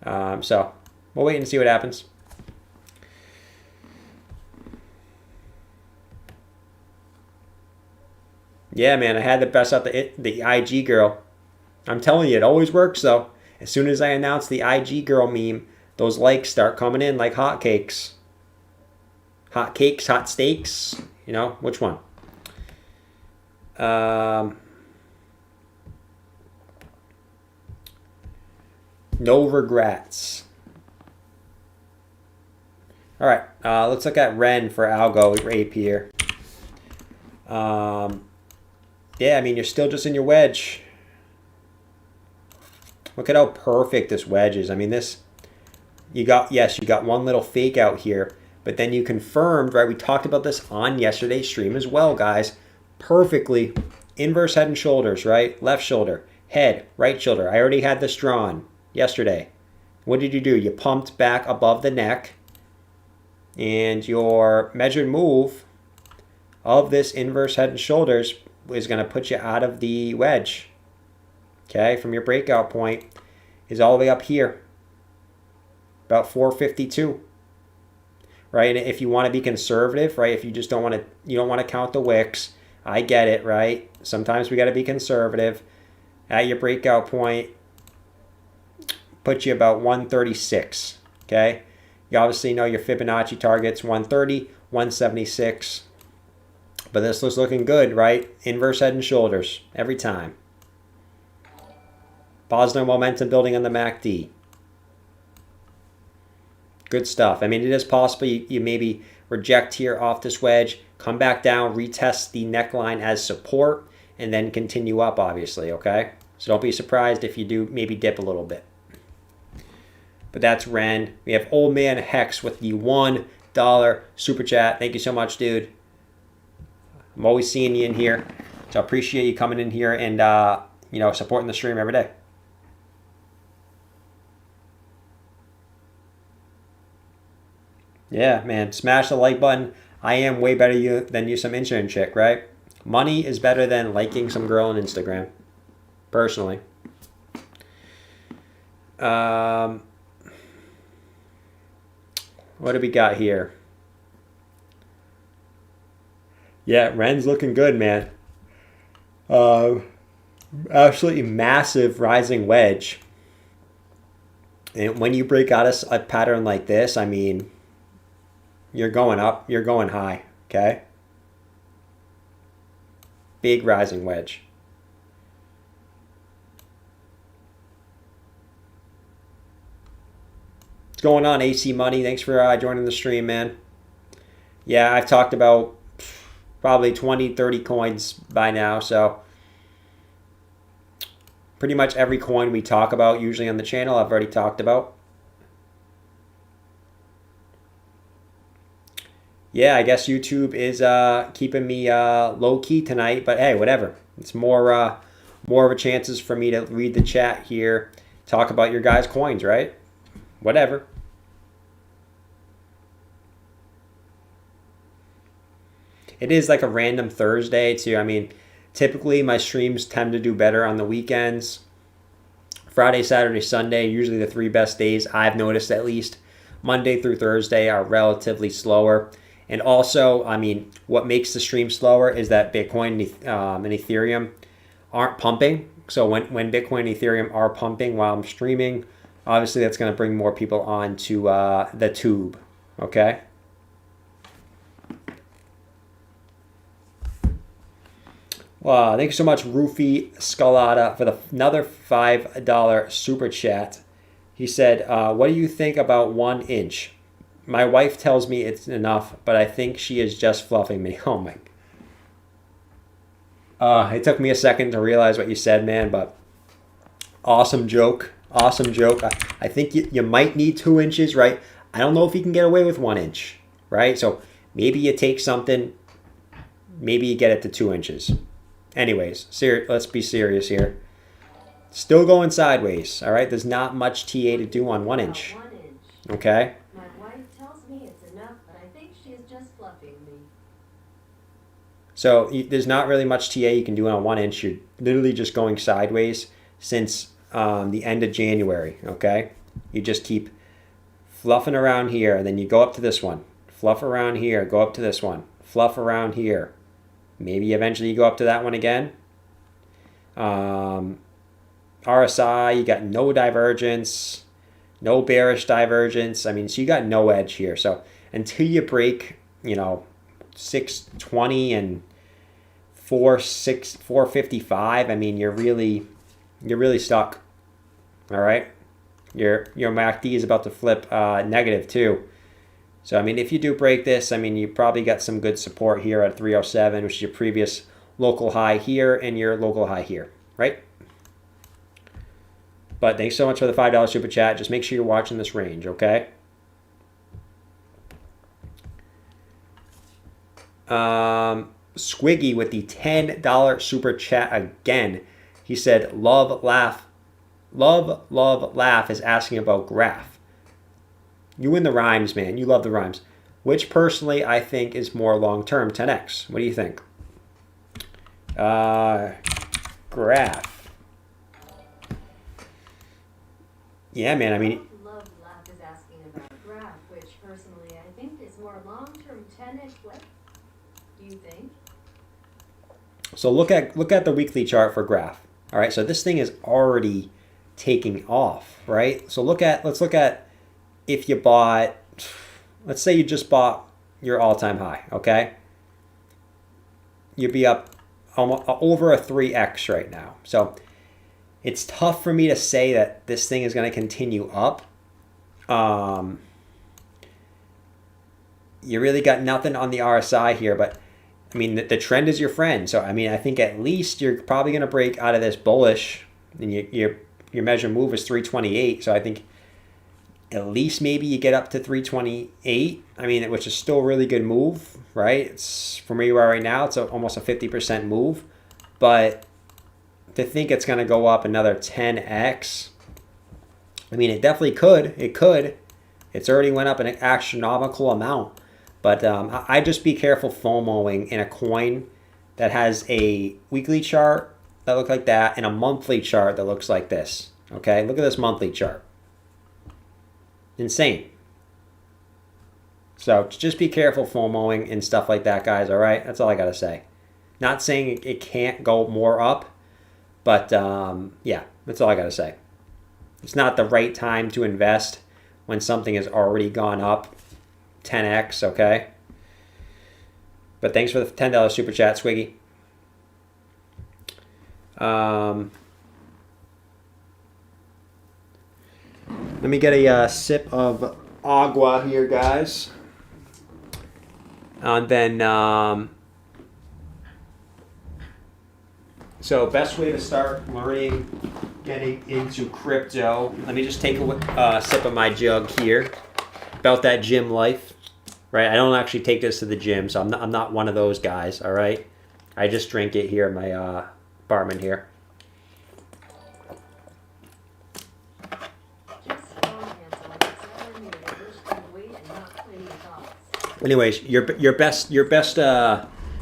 So we'll wait and see what happens. Yeah, man, I had to bust out the IG girl. I'm telling you, it always works, though. As soon as I announce the IG girl meme, those likes start coming in like hotcakes. Hot cakes, hot steaks. You know, which one? No regrets. All right, let's look at Ren for algo rape here. Yeah, I mean, you're still just in your wedge. Look at how perfect this wedge is. I mean, you got one little fake out here, but then you confirmed, right? We talked about this on yesterday's stream as well, guys. Perfectly inverse head and shoulders, right? Left shoulder, head, right shoulder. I already had this drawn yesterday. What did you do? You pumped back above the neck, and your measured move of this inverse head and shoulders is going to put you out of the wedge. Okay, from your breakout point is all the way up here, about 452. Right, and if you want to be conservative, right, if you just don't want to count the wicks, I get it, right? Sometimes we got to be conservative. At your breakout point, put you about 136. Okay, you obviously know your Fibonacci targets 130, 176. But this looks looking good, right? Inverse head and shoulders every time. Positive momentum building on the MACD. Good stuff. I mean, it is possible you maybe reject here off this wedge, come back down, retest the neckline as support, and then continue up, obviously, okay? So don't be surprised if you do maybe dip a little bit. But that's Ren. We have Old Man Hex with the $1 super chat. Thank you so much, dude. I'm always seeing you in here. So I appreciate you coming in here and, supporting the stream every day. Yeah, man, smash the like button. I am way better than you some Instagram chick, right? Money is better than liking some girl on Instagram, personally. What do we got here? Yeah, Ren's looking good, man. Absolutely massive rising wedge. And when you break out a pattern like this, I mean, you're going up, you're going high, okay? Big rising wedge. What's going on, AC Money? Thanks for joining the stream, man. Yeah, I've talked about probably 20, 30 coins by now, so pretty much every coin we talk about usually on the channel I've already talked about. Yeah, I guess YouTube is keeping me low-key tonight, but hey, whatever. It's more of a chances for me to read the chat here, talk about your guys' coins, right? Whatever. It is like a random Thursday too. I mean, typically my streams tend to do better on the weekends. Friday, Saturday, Sunday, usually the 3 best days I've noticed at least. Monday through Thursday are relatively slower. And also, I mean, what makes the stream slower is that Bitcoin and Ethereum aren't pumping. So when Bitcoin and Ethereum are pumping while I'm streaming, obviously that's going to bring more people on to the tube, okay? Wow, thank you so much, Rufy Scalata, for another $5 super chat. He said, what do you think about 1 inch? My wife tells me it's enough, but I think she is just fluffing me. Oh my. It took me a second to realize what you said, man, but awesome joke. Awesome joke. I think you might need 2 inches, right? I don't know if you can get away with 1 inch, right? So maybe you take something, maybe you get it to 2 inches. Anyways, let's be serious here. Still going sideways, all right? There's not much TA to do on 1 inch. Okay? My wife tells me it's enough, but I think she is just fluffing me. So there's not really much TA you can do on 1 inch. You're literally just going sideways since the end of January, okay? You just keep fluffing around here, and then you go up to this one. Fluff around here, go up to this one. Fluff around here. Maybe eventually you go up to that one again. RSI, you got no divergence, no bearish divergence. I mean, so you got no edge here. So until you break, 620 and 455, I mean, you're really stuck. All right, your MACD is about to flip negative too. So I mean, if you do break this, I mean, you probably got some good support here at 307, which is your previous local high here and your local high here, right? But thanks so much for the $5 super chat. Just make sure you're watching this range, okay? Squiggy with the $10 super chat again. He said, love, laugh is asking about graph. You and the rhymes, man. You love the rhymes. Which personally I think is more long-term, 10x. What do you think? Graph. Yeah, man. I mean, Love Laugh is asking about graph, which personally I think is more long-term 10x. What do you think? so look at the weekly chart for graph. All right, so this thing is already taking off, right? So let's look at if you bought, let's say you just bought your all-time high, okay? You'd be up almost over a 3x right now. So it's tough for me to say that this thing is going to continue up. You really got nothing on the RSI here, but I mean, the trend is your friend. So, I mean, I think at least you're probably going to break out of this bullish, and your measure move is 328. So I think at least maybe you get up to 328. I mean, which is still a really good move, right? It's from where you are right now, it's almost a 50% move. But to think it's going to go up another 10x, I mean, it definitely could. It could. It's already went up an astronomical amount. But I just be careful FOMOing in a coin that has a weekly chart that looks like that and a monthly chart that looks like this. Okay, look at this monthly chart. Insane. So just be careful FOMOing and stuff like that, guys, all right? That's all I got to say. Not saying it can't go more up, but yeah, that's all I got to say. It's not the right time to invest when something has already gone up 10x, okay? But thanks for the $10 super chat, Swiggy. Let me get a sip of agua here, guys. And then, so best way to start learning, getting into crypto. Let me just take a sip of my jug here. About that gym life, right? I don't actually take this to the gym, so I'm not one of those guys, all right? I just drink it here in my apartment here. Anyways, your best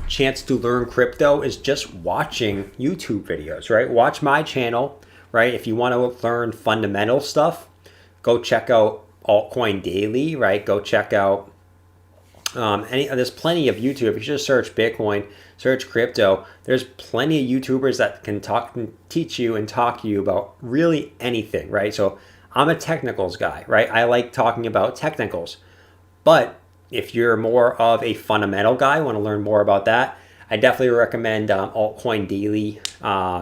chance to learn crypto is just watching YouTube videos, right? Watch my channel, right? If you want to learn fundamental stuff, go check out Altcoin Daily, right? Go check out there's plenty of YouTube. If you just search Bitcoin, search crypto, there's plenty of YouTubers that can teach you and talk to you about really anything, right? So I'm a technicals guy, right? I like talking about technicals. But if you're more of a fundamental guy, want to learn more about that, I definitely recommend Altcoin Daily.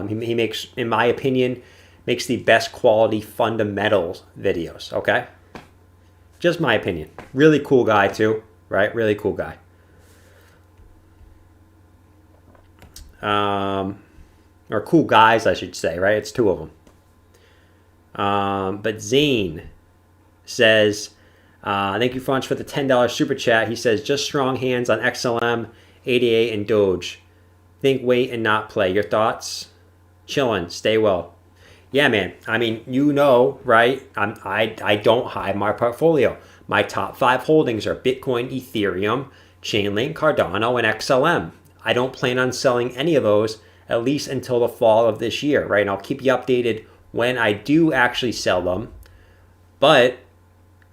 He makes, in my opinion, makes the best quality fundamentals videos, okay? Just my opinion. Really cool guy too, right? Really cool guy. Or cool guys, I should say, right? It's two of them. But Zane says, thank you for the $10 super chat. He says, just strong hands on XLM, ADA, and Doge. Think, wait, and not play. Your thoughts? Chillin', stay well. Yeah, man. I mean, you know, right? I don't hide my portfolio. My top 5 holdings are Bitcoin, Ethereum, Chainlink, Cardano, and XLM. I don't plan on selling any of those, at least until the fall of this year, right? And I'll keep you updated when I do actually sell them. But,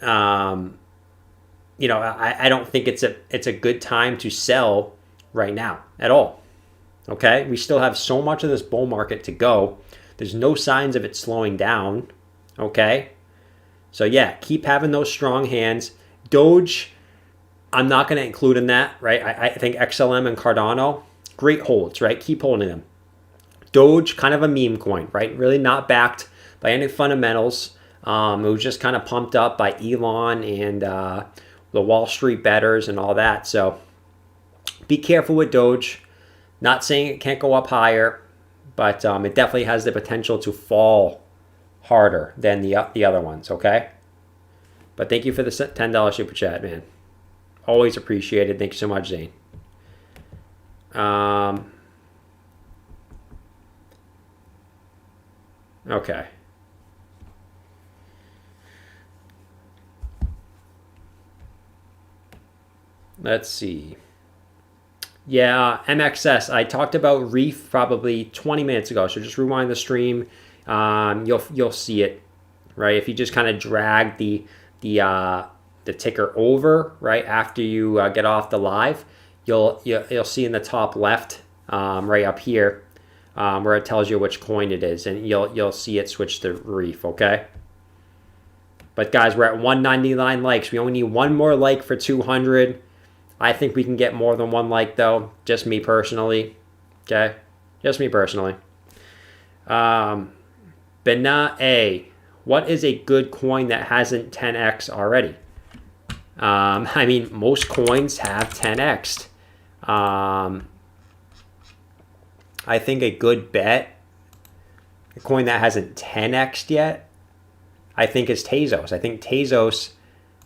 you know, I don't think it's a good time to sell right now at all. Okay? We still have so much of this bull market to go. There's no signs of it slowing down. Okay? So, yeah, keep having those strong hands. Doge, I'm not going to include in that, right? I think XLM and Cardano, great holds, right? Keep holding them. Doge, kind of a meme coin, right? Really not backed by any fundamentals. It was just kind of pumped up by Elon and the Wall Street bettors and all that. So be careful with Doge. Not saying it can't go up higher, but it definitely has the potential to fall harder than the other ones, okay? But thank you for the $10 super chat, man. Always appreciated. Thank you so much, Zane. Okay. Let's see. Yeah, MXS. I talked about Reef probably 20 minutes ago. So just rewind the stream. You'll see it, right? If you just kind of drag the ticker over right after you get off the live, you'll see in the top left, right up here, where it tells you which coin it is, and you'll see it switch to Reef. Okay. But guys, we're at 199 likes. We only need one more like for 200. I think we can get more than one like though. Just me personally. Okay? Just me personally. Bena A. What is a good coin that hasn't 10x already? I mean, most coins have 10x'd. I think a good bet, a coin that hasn't 10x'd yet, I think is Tezos. I think Tezos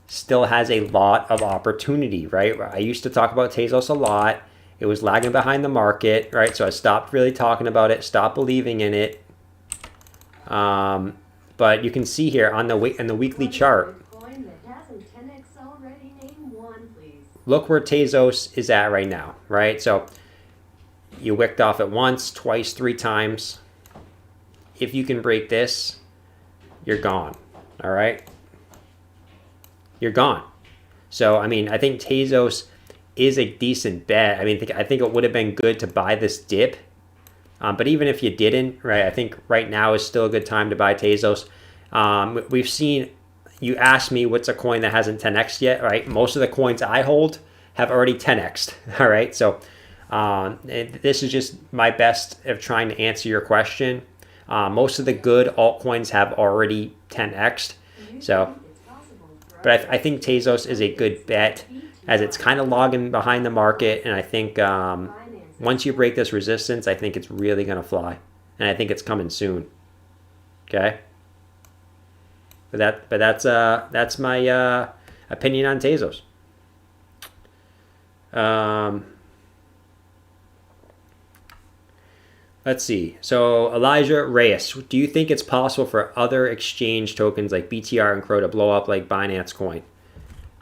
still has a lot of opportunity, right? I used to talk about Tezos a lot. It was lagging behind the market, right? So I stopped really talking about it, stopped believing in it. But you can see here on the weekly chart. Look where Tezos is at right now, right? So you wicked off it once, twice, 3 times. If you can break this, you're gone, all right? You're gone. So, I mean, I think Tezos is a decent bet. I mean, I think it would have been good to buy this dip. But even if you didn't, right, I think right now is still a good time to buy Tezos. We've seen, you asked me what's a coin that hasn't 10x'd yet, right? Most of the coins I hold have already 10x'd, all right? So this is just my best of trying to answer your question. Most of the good altcoins have already 10x'd. So, but I think Tezos is a good bet as it's kind of logging behind the market. And I think once you break this resistance, I think it's really going to fly. And I think it's coming soon. Okay? But that's my opinion on Tezos. Let's see. So Elijah Reyes, do you think it's possible for other exchange tokens like BTR and Crow to blow up like Binance Coin?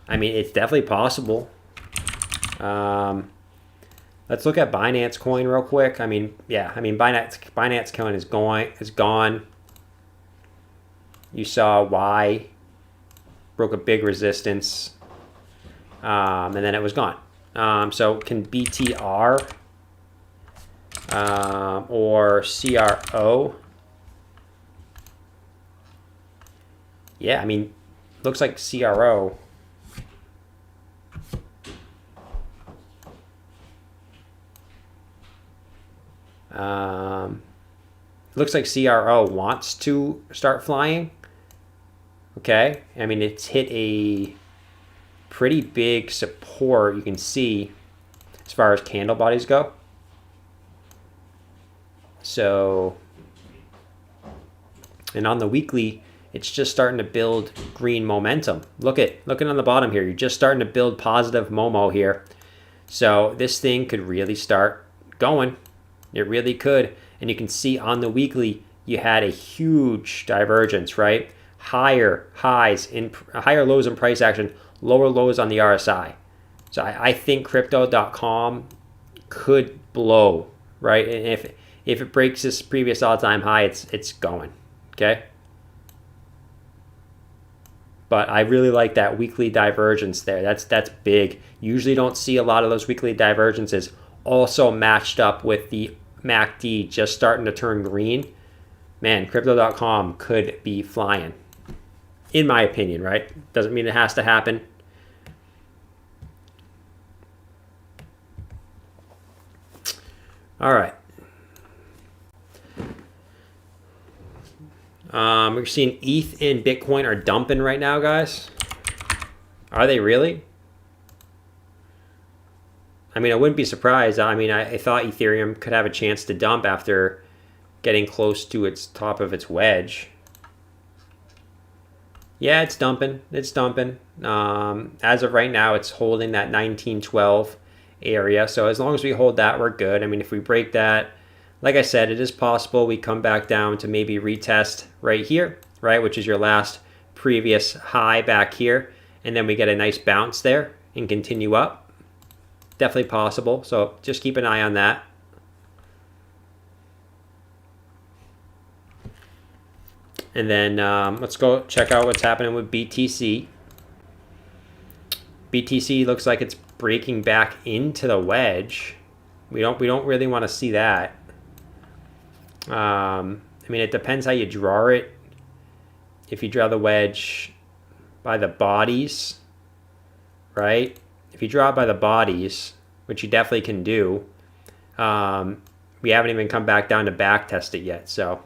I mean, it's definitely possible. Let's look at Binance Coin real quick. I mean, yeah. I mean, Binance Coin is gone. You saw Y broke a big resistance, and then it was gone. So can BTR or CRO? Yeah, I mean, looks like CRO. Looks like CRO wants to start flying. Okay, I mean, it's hit a pretty big support, you can see, as far as candle bodies go. So, and on the weekly, it's just starting to build green momentum. Looking on the bottom here, you're just starting to build positive Momo here. So this thing could really start going. It really could. And you can see on the weekly, you had a huge divergence, right? Higher lows in price action, lower lows on the RSI. So I think crypto.com could blow, right? And if it breaks this previous all-time high, it's going, okay? But I really like that weekly divergence there. That's big. Usually don't see a lot of those weekly divergences. Also matched up with the MACD just starting to turn green. Man, crypto.com could be flying. In my opinion, right? Doesn't mean it has to happen. All right. We're seeing ETH and Bitcoin are dumping right now, guys. Are they really? I mean, I wouldn't be surprised. I mean, I thought Ethereum could have a chance to dump after getting close to its top of its wedge. Yeah, it's dumping. It's dumping. As of right now, it's holding that 1912 area. So as long as we hold that, we're good. I mean, if we break that, like I said, it is possible we come back down to maybe retest right here, right, which is your last previous high back here, and then we get a nice bounce there and continue up. Definitely possible, so just keep an eye on that. And then let's go check out what's happening with BTC. BTC looks like it's breaking back into the wedge. We don't really want to see that. I mean, it depends how you draw it. If you draw the wedge by the bodies, right? If you draw it by the bodies, which you definitely can do, we haven't even come back down to back test it yet. So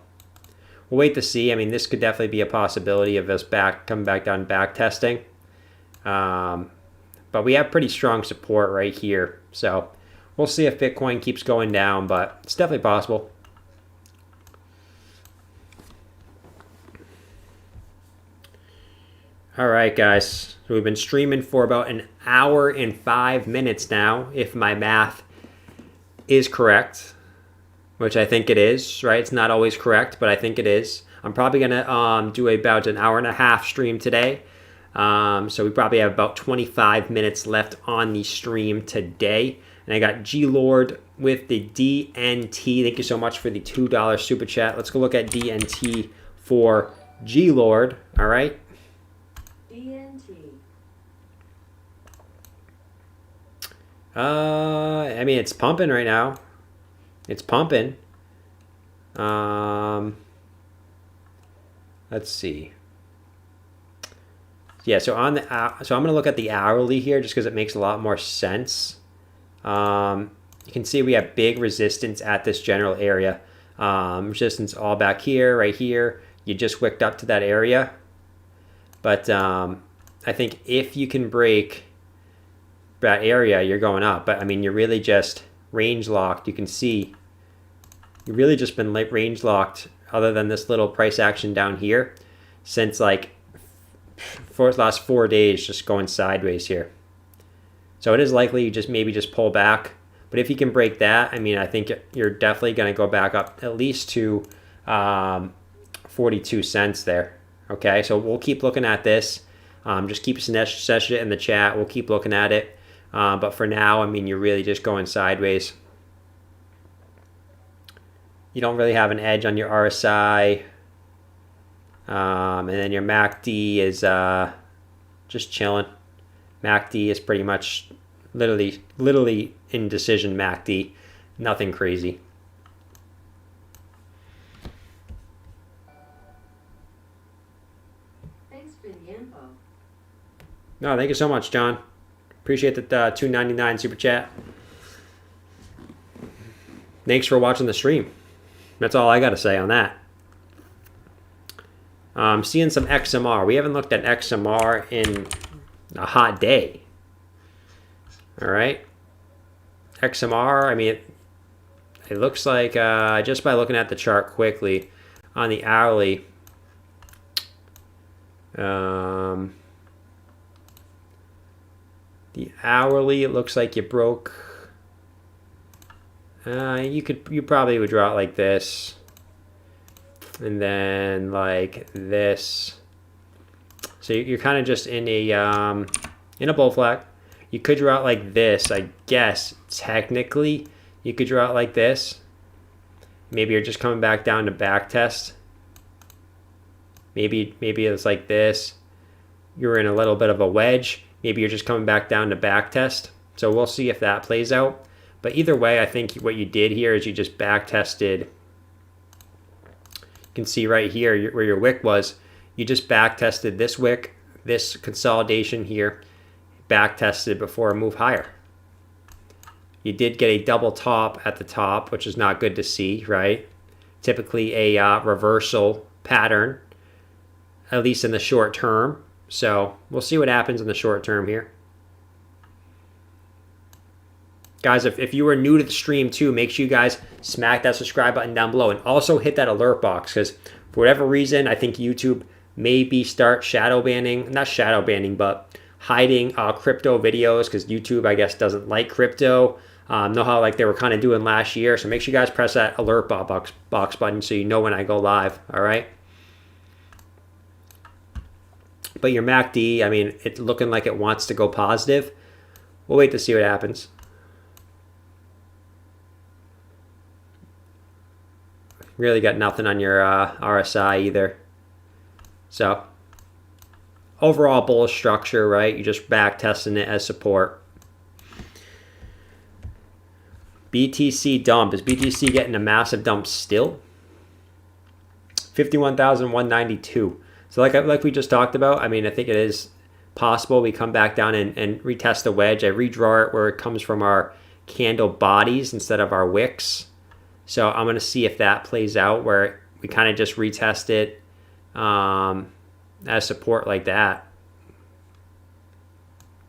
we'll wait to see. I mean, this could definitely be a possibility of us coming back down back testing. But we have pretty strong support right here. So we'll see if Bitcoin keeps going down, but it's definitely possible. All right, guys. So we've been streaming for about an hour and 5 minutes now, if my math is correct, which I think it is, right? It's not always correct, but I think it is. I'm probably going to do about an hour and a half stream today. So we probably have about 25 minutes left on the stream today. And I got G-Lord with the DNT. Thank you so much for the $2 super chat. Let's go look at DNT for G-Lord. All right. I mean, it's pumping right now. It's pumping. Let's see. Yeah, so on the so I'm gonna look at the hourly here just because it makes a lot more sense. You can see we have big resistance at this general area. Resistance all back here, right here. You just wicked up to that area. But I think if you can break that area, you're going up. But I mean, you're really just range locked. You can see you've really just been range locked other than this little price action down here since like for the last 4 days, just going sideways here. So it is likely you just maybe just pull back. But if you can break that, I mean, I think you're definitely going to go back up at least to 42 cents there. Okay, so we'll keep looking at this. Just keep session it in the chat. We'll keep looking at it. But for now, I mean, you're really just going sideways. You don't really have an edge on your RSI. And then your MACD is just chilling. MACD is pretty much literally indecision MACD. Nothing crazy. Thanks for the info. No, thank you so much, John. Appreciate the $2.99 super chat. thanks for watching the stream. That's all I got to say on that. Seeing some XMR. We haven't looked at XMR in a hot day. All right. XMR, I mean, it looks like, just by looking at the chart quickly, on the hourly, the hourly, it looks like you broke, you probably would draw it like this, and then like this. So you're kind of just in a bull flag. You could draw it like this, I guess. Technically, you could draw it like this. Maybe you're just coming back down to back test. Maybe it's like this. You're in a little bit of a wedge. Maybe you're just coming back down to back test. So we'll see if that plays out. But either way, I think what you did here is you just back tested. You can see right here where your wick was. You just back tested this wick, this consolidation here, back tested before a move higher. You did get a double top at the top, which is not good to see, right? Typically a reversal pattern, at least in the short term. So we'll see what happens in the short term here. Guys, if you were new to the stream too, make sure you guys smack that subscribe button down below and also hit that alert box, because for whatever reason, I think YouTube maybe start shadow banning, not shadow banning, but hiding crypto videos, because YouTube, I guess, doesn't like crypto. Know how like they were kind of doing last year. So make sure you guys press that alert box button so you know when I go live. All right. But your MACD, I mean, it's looking like it wants to go positive. We'll wait to see what happens. Really got nothing on your RSI either. So overall bullish structure, right? You're just back testing it as support. BTC dump. Is BTC getting a massive dump still? 51,192. So like we just talked about, I mean, I think it is possible we come back down and retest the wedge. I redraw it where it comes from our candle bodies instead of our wicks. So I'm going to see if that plays out where we kind of just retest it as support like that.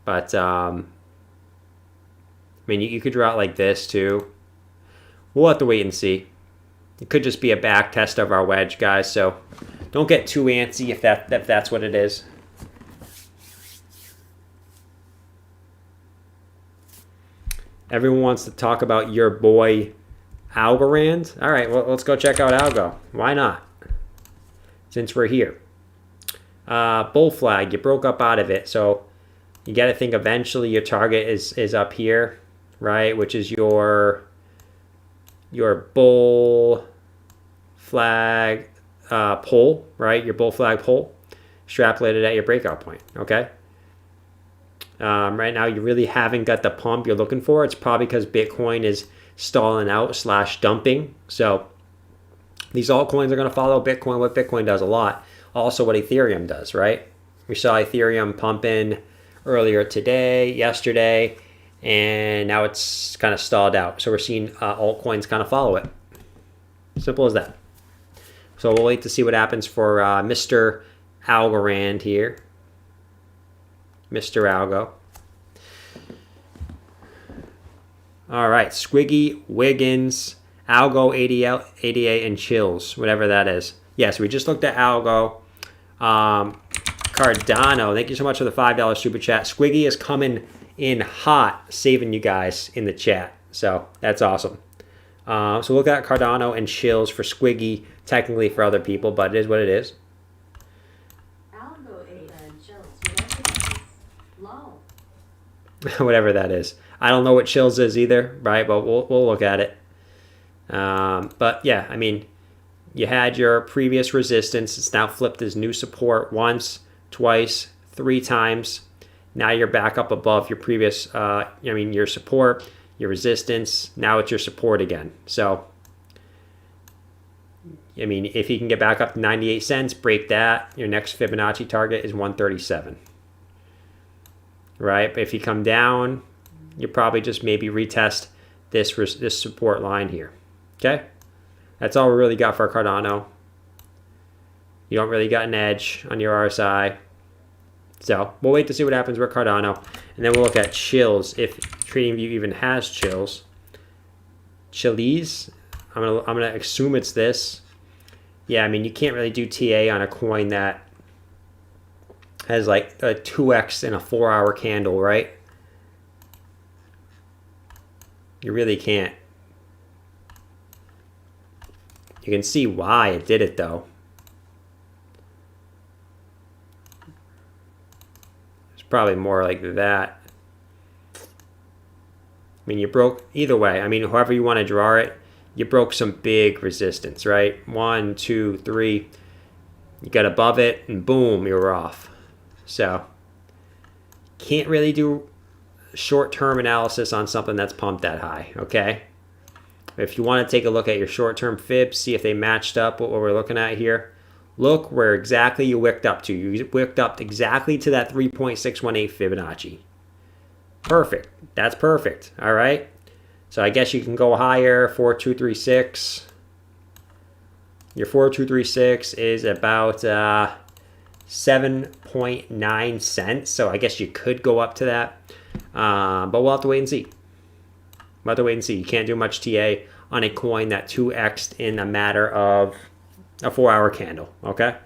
But, I mean, you could draw it like this too. We'll have to wait and see. It could just be a back test of our wedge, guys. So don't get too antsy if that's what it is. Everyone wants to talk about your boy Algorand. All right, well, let's go check out Algo. Why not? Since we're here. Bull flag, you broke up out of it. So you got to think eventually your target is up here, right? Which is your bull flag pull, right? Your bull flag pull, extrapolated at your breakout point, okay? Right now, you really haven't got the pump you're looking for. It's probably because Bitcoin is stalling out / dumping. So these altcoins are going to follow Bitcoin, what Bitcoin does a lot. Also what Ethereum does, right? We saw Ethereum pumping earlier today, yesterday, and now it's kind of stalled out. So we're seeing altcoins kind of follow it. Simple as that. So we'll wait to see what happens for Mr. Algorand here. Mr. Algo. All right, Squiggy, Wiggins, Algo, ADA, and Chills, whatever that is. Yes, we just looked at Algo. Cardano, thank you so much for the $5 super chat. Squiggy is coming in hot, saving you guys in the chat. So that's awesome. So look at Cardano and Chills for Squiggy, technically for other people, but it is what it is. Algo, and Chills, whatever that is. Low. Whatever that is. I don't know what Chills is either, right? But we'll look at it. But yeah, I mean, you had your previous resistance. It's now flipped as new support once, twice, 3 times. Now you're back up above your previous, your support, your resistance. Now it's your support again. So, I mean, if you can get back up to 98 cents, break that. Your next Fibonacci target is 137. Right? But if you come down, you probably just maybe retest this support line here. Okay? That's all we really got for Cardano. You don't really got an edge on your RSI. So we'll wait to see what happens with Cardano. And then we'll look at chills, if TradingView even has chills. Chiliz, I'm gonna assume it's this. Yeah, I mean, you can't really do TA on a coin that has like a 2x in a 4-hour candle, right? You really can't. You can see why it did it though. It's probably more like that. I mean, you broke, either way, I mean, however you want to draw it, you broke some big resistance, right? 1, 2, 3. You got above it, and boom, you're off. So, can't really do short-term analysis on something that's pumped that high, okay? If you want to take a look at your short-term fibs, see if they matched up with what we're looking at here. Look where exactly you wicked up to. You wicked up exactly to that 3.618 Fibonacci. Perfect. That's perfect. All right. So I guess you can go higher. 4236. Your 4236 is about 7.9 cents. So I guess you could go up to that. But we'll have to wait and see. We'll have to wait and see. You can't do much TA on a coin that 2x'd in a matter of a 4-hour candle. Okay.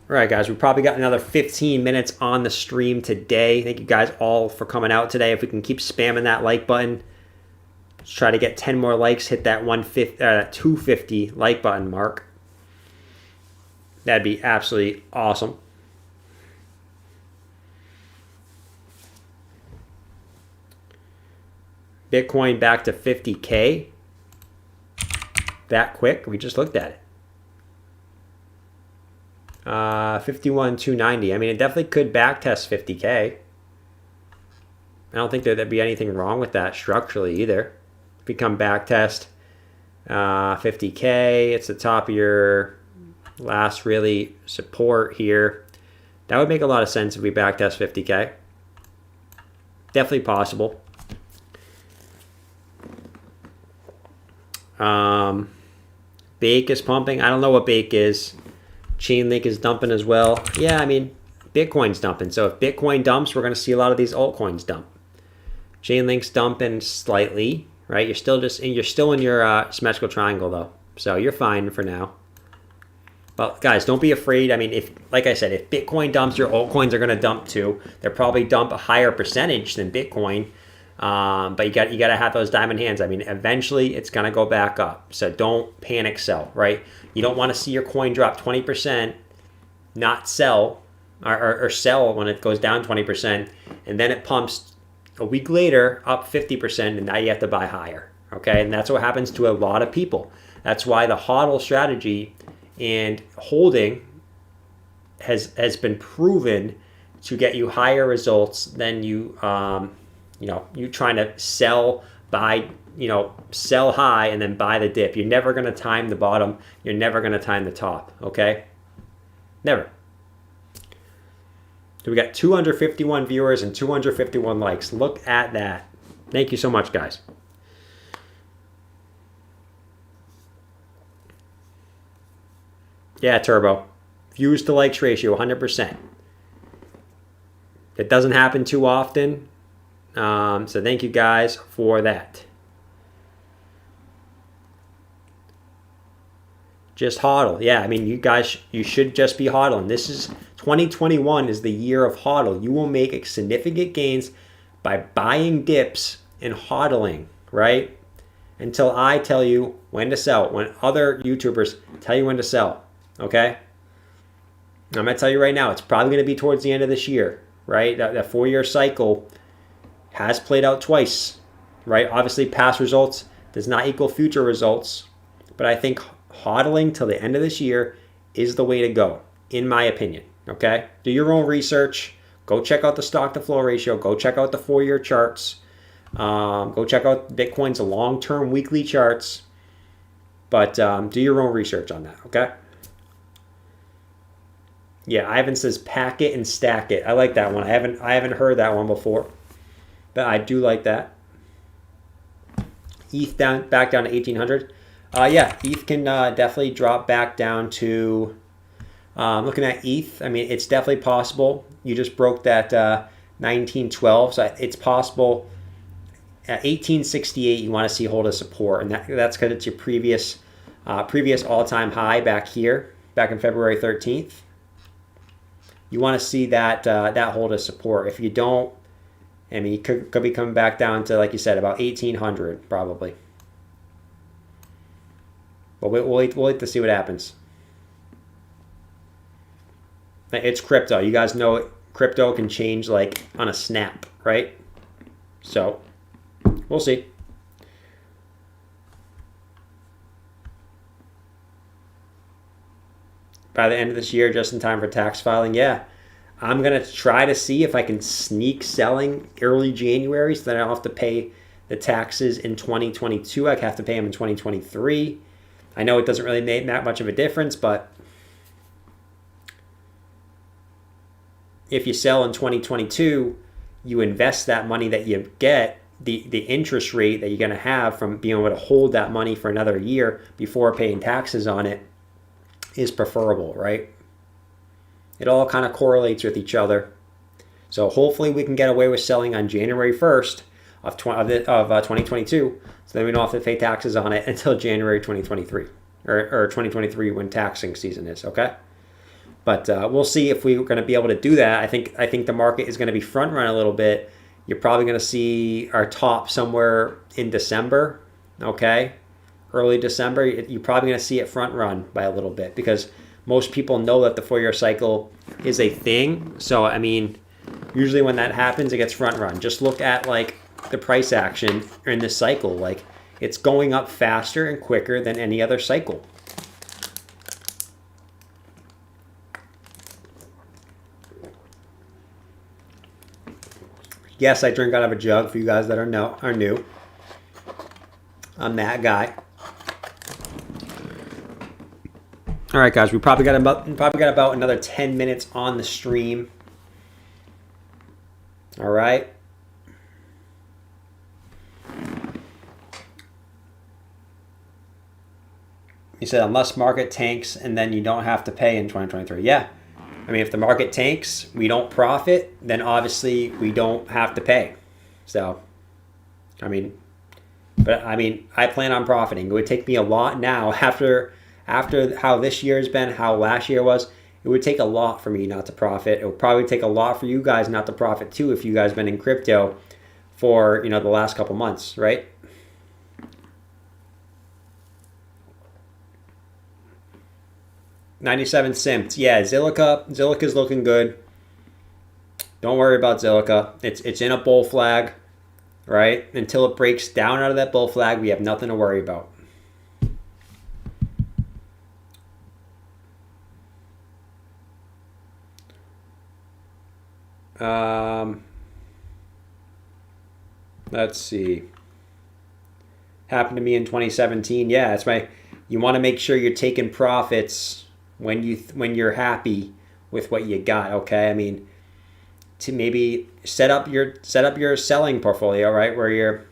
All right, guys, we probably got another 15 minutes on the stream today. Thank you guys all for coming out today. If we can keep spamming that like button, let's try to get 10 more likes, hit that 250 like button mark. That'd be absolutely awesome. Bitcoin back to 50K. That quick? We just looked at it. 51,290. I mean, it definitely could backtest 50K. I don't think there'd be anything wrong with that structurally either. If you come backtest 50K, it's the top of your last really support here. That would make a lot of sense if we backtest 50K. Definitely possible. Bake is pumping. I don't know what Bake is. Chainlink is dumping as well. Yeah, I mean, Bitcoin's dumping. So if Bitcoin dumps, we're going to see a lot of these altcoins dump. Chainlink's dumping slightly, right? You're still in your symmetrical triangle though, so you're fine for now. But guys, don't be afraid. I mean, like I said, if Bitcoin dumps, your altcoins are going to dump too. They'll probably dump a higher percentage than Bitcoin. But you got to have those diamond hands. I mean, eventually it's going to go back up. So don't panic sell, right? You don't want to see your coin drop 20%, not sell, or sell when it goes down 20%, and then it pumps a week later up 50%, and now you have to buy higher, okay? And that's what happens to a lot of people. That's why the HODL strategy and holding has been proven to get you higher results than you trying to sell, buy, sell high and then buy the dip. You're never going to time the bottom. You're never going to time the top, okay? Never. So we got 251 viewers and 251 likes. Look at that. Thank you so much, guys. Yeah, Turbo. Views to likes ratio, 100%. It doesn't happen too often. So thank you guys for that. Just hodl. Yeah, I mean, you guys, you should just be hodling. 2021 is the year of hodl. You will make significant gains by buying dips and hodling, right? Until I tell you when to sell, when other YouTubers tell you when to sell, okay? I'm going to tell you right now, it's probably going to be towards the end of this year, right? That 4-year cycle has played out twice, right? Obviously, past results does not equal future results, but I think hodling till the end of this year is the way to go, in my opinion, okay? Do your own research. Go check out the stock to flow ratio. Go check out the 4-year charts. Go check out Bitcoin's long-term weekly charts. But do your own research on that, okay? Yeah, Ivan says pack it and stack it. I like that one. I haven't heard that one before, but I do like that. ETH back down to 1800. Yeah, ETH can definitely drop back down to. Looking at ETH, I mean, it's definitely possible. You just broke that 1912, so it's possible. At 1868, you want to see hold of support, and that's because it's your previous all-time high back here, back in February 13th. You want to see that that hold of support. If you don't, I mean, you could be coming back down to, like you said, about 1800 probably. But we'll wait to see what happens. It's crypto. You guys know crypto can change like on a snap, right? So we'll see. By the end of this year, just in time for tax filing, yeah. I'm going to try to see if I can sneak selling early January so that I don't have to pay the taxes in 2022. I have to pay them in 2023. I know it doesn't really make that much of a difference, but if you sell in 2022, you invest that money that you get, the interest rate that you're going to have from being able to hold that money for another year before paying taxes on it is preferable, right? It all kind of correlates with each other. So hopefully we can get away with selling on January 1st of 2022, so then we don't have to pay taxes on it until January 2023, or 2023 when taxing season is, okay? But we'll see if we're going to be able to do that. I think the market is going to be front run a little bit. You're probably going to see our top somewhere in December, okay? Early December. You're probably going to see it front run by a little bit because most people know that the 4-year cycle is a thing. So, I mean, usually when that happens, it gets front run. Just look at like the price action in this cycle. Like it's going up faster and quicker than any other cycle. Yes, I drink out of a jug for you guys that are new. I'm that guy. All right, guys, we probably got about another 10 minutes on the stream. All right. You said unless market tanks and then you don't have to pay in 2023. Yeah. I mean, if the market tanks, we don't profit, then obviously we don't have to pay. So, I mean, I plan on profiting. It would take me a lot now after how this year has been, how last year was. It would take a lot for me not to profit. It would probably take a lot for you guys not to profit too if you guys been in crypto for, the last couple months, right? $0.97 cents. Yeah, Zilliqa's looking good. Don't worry about Zilliqa. It's in a bull flag, right? Until it breaks down out of that bull flag, we have nothing to worry about. Let's see. Happened to me in 2017. Yeah, that's my. You want to make sure you're taking profits when you're happy with what you got. Okay, I mean, to maybe set up your selling portfolio, right, where you're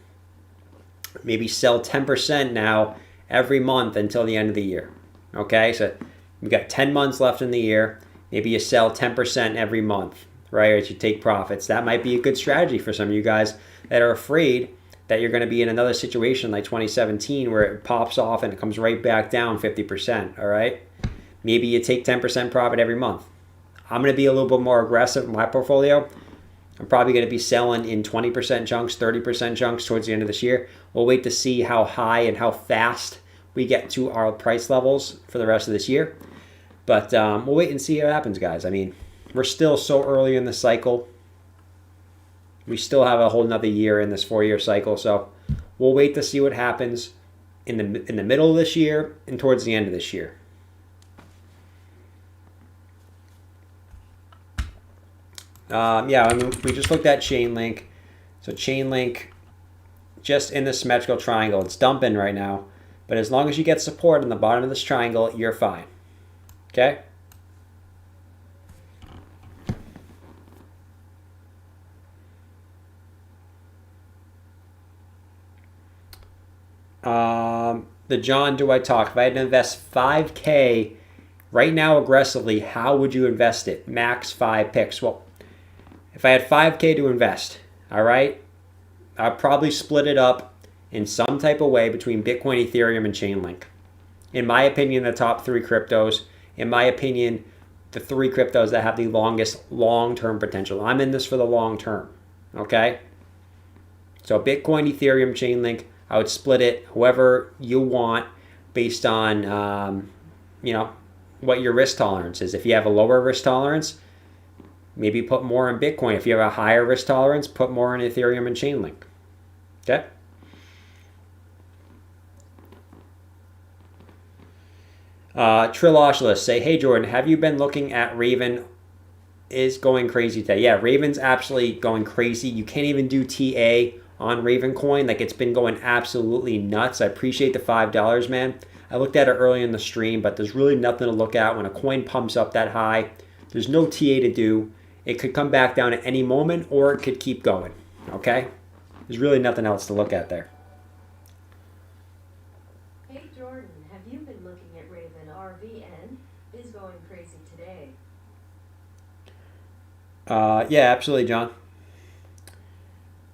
maybe sell 10% now every month until the end of the year. Okay, so we've got 10 months left in the year. Maybe you sell 10% every month, right, as you take profits. That might be a good strategy for some of you guys that are afraid that you're going to be in another situation like 2017 where it pops off and it comes right back down 50%, all right? Maybe you take 10% profit every month. I'm going to be a little bit more aggressive in my portfolio. I'm probably going to be selling in 20% chunks, 30% chunks towards the end of this year. We'll wait to see how high and how fast we get to our price levels for the rest of this year. But we'll wait and see what happens, guys. I mean, we're still so early in the cycle. We still have a whole nother year in this 4-year cycle, so we'll wait to see what happens in the middle of this year and towards the end of this year. Yeah, I mean, we just looked at Chainlink. So Chainlink, just in the symmetrical triangle, it's dumping right now. But as long as you get support on the bottom of this triangle, you're fine. Okay? The John, do I talk? If I had to invest 5K right now aggressively, how would you invest it? Max 5 picks. Well, if I had 5K to invest, all right, I'd probably split it up in some type of way between Bitcoin, Ethereum, and Chainlink. In my opinion, the top 3 cryptos. In my opinion, the 3 cryptos that have the longest long-term potential. I'm in this for the long term, okay? So Bitcoin, Ethereum, Chainlink, I would split it however you want based on, what your risk tolerance is. If you have a lower risk tolerance, maybe put more in Bitcoin. If you have a higher risk tolerance, put more in Ethereum and Chainlink. Okay? Triloculus say, hey Jordan, have you been looking at Raven? Is going crazy today. Yeah, Raven's absolutely going crazy. You can't even do TA on Raven Coin. Like, it's been going absolutely nuts. I appreciate the $5, man. I looked at it early in the stream, but there's really nothing to look at when a coin pumps up that high. There's no TA to do. It could come back down at any moment, or it could keep going. Okay? There's really nothing else to look at there. Hey Jordan, have you been looking at Raven? RVN is going crazy today. Yeah, absolutely, John.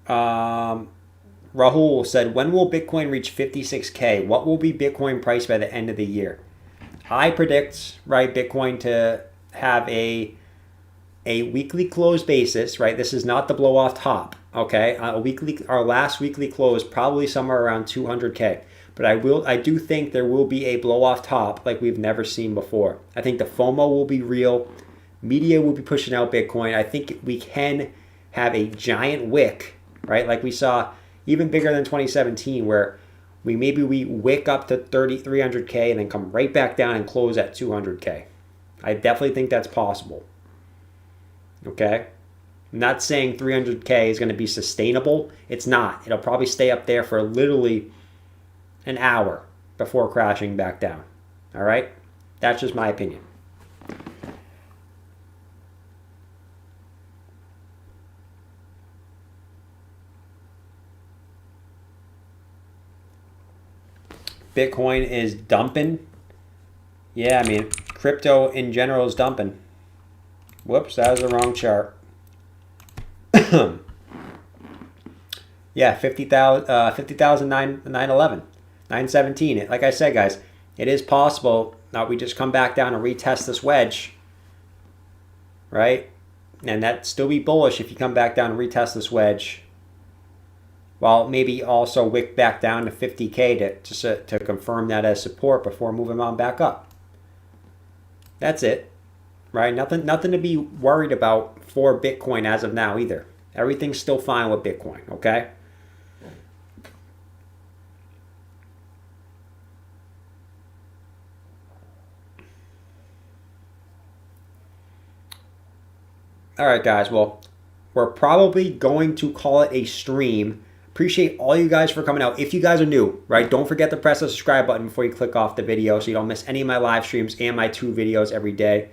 Rahul said, when will Bitcoin reach 56K? What will be Bitcoin price by the end of the year? I predict, right, Bitcoin to have a weekly close basis, right? This is not the blow off top, okay? Our last weekly close probably somewhere around 200K. But I do think there will be a blow off top like we've never seen before. I think the FOMO will be real. Media will be pushing out Bitcoin. I think we can have a giant wick, right? Like we saw even bigger than 2017, where we wick up to 300K and then come right back down and close at 200K. I definitely think that's possible. Okay? I'm not saying 300K is going to be sustainable. It's not. It'll probably stay up there for literally an hour before crashing back down. All right? That's just my opinion. Bitcoin is dumping. Yeah, I mean, crypto in general is dumping. Whoops, that was the wrong chart. Yeah, 50,911, 917. Like I said, guys, it is possible that we just come back down and retest this wedge, right? And that'd still be bullish if you come back down and retest this wedge. While maybe also wick back down to 50K to confirm that as support before moving on back up. That's it, right? Nothing to be worried about for Bitcoin as of now either. Everything's still fine with Bitcoin, okay? All right, guys. Well, we're probably going to call it a stream. Appreciate all you guys for coming out. If you guys are new, right, don't forget to press the subscribe button before you click off the video so you don't miss any of my live streams and my 2 videos every day.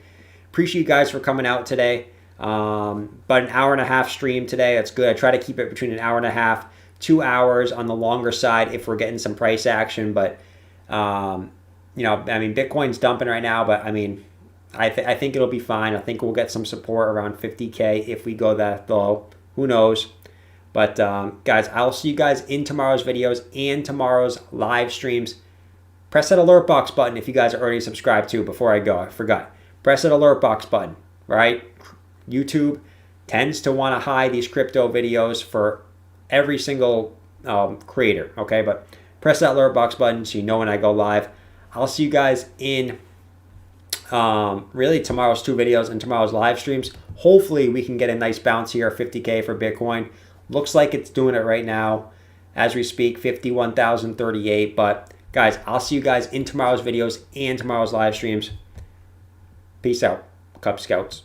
Appreciate you guys for coming out today. But an hour and a half stream today, that's good. I try to keep it between an hour and a half, 2 hours on the longer side if we're getting some price action. But, Bitcoin's dumping right now, but I mean, I think it'll be fine. I think we'll get some support around 50K if we go that low. Who knows? But, guys, I'll see you guys in tomorrow's videos and tomorrow's live streams. Press that alert box button if you guys are already subscribed to. Before I go, I forgot. Press that alert box button, right? YouTube tends to want to hide these crypto videos for every single creator, okay? But press that alert box button so you know when I go live. I'll see you guys in really tomorrow's 2 videos and tomorrow's live streams. Hopefully we can get a nice bounce here, 50K for Bitcoin. Looks like it's doing it right now as we speak, 51,038. But guys, I'll see you guys in tomorrow's videos and tomorrow's live streams. Peace out, Cub Scouts.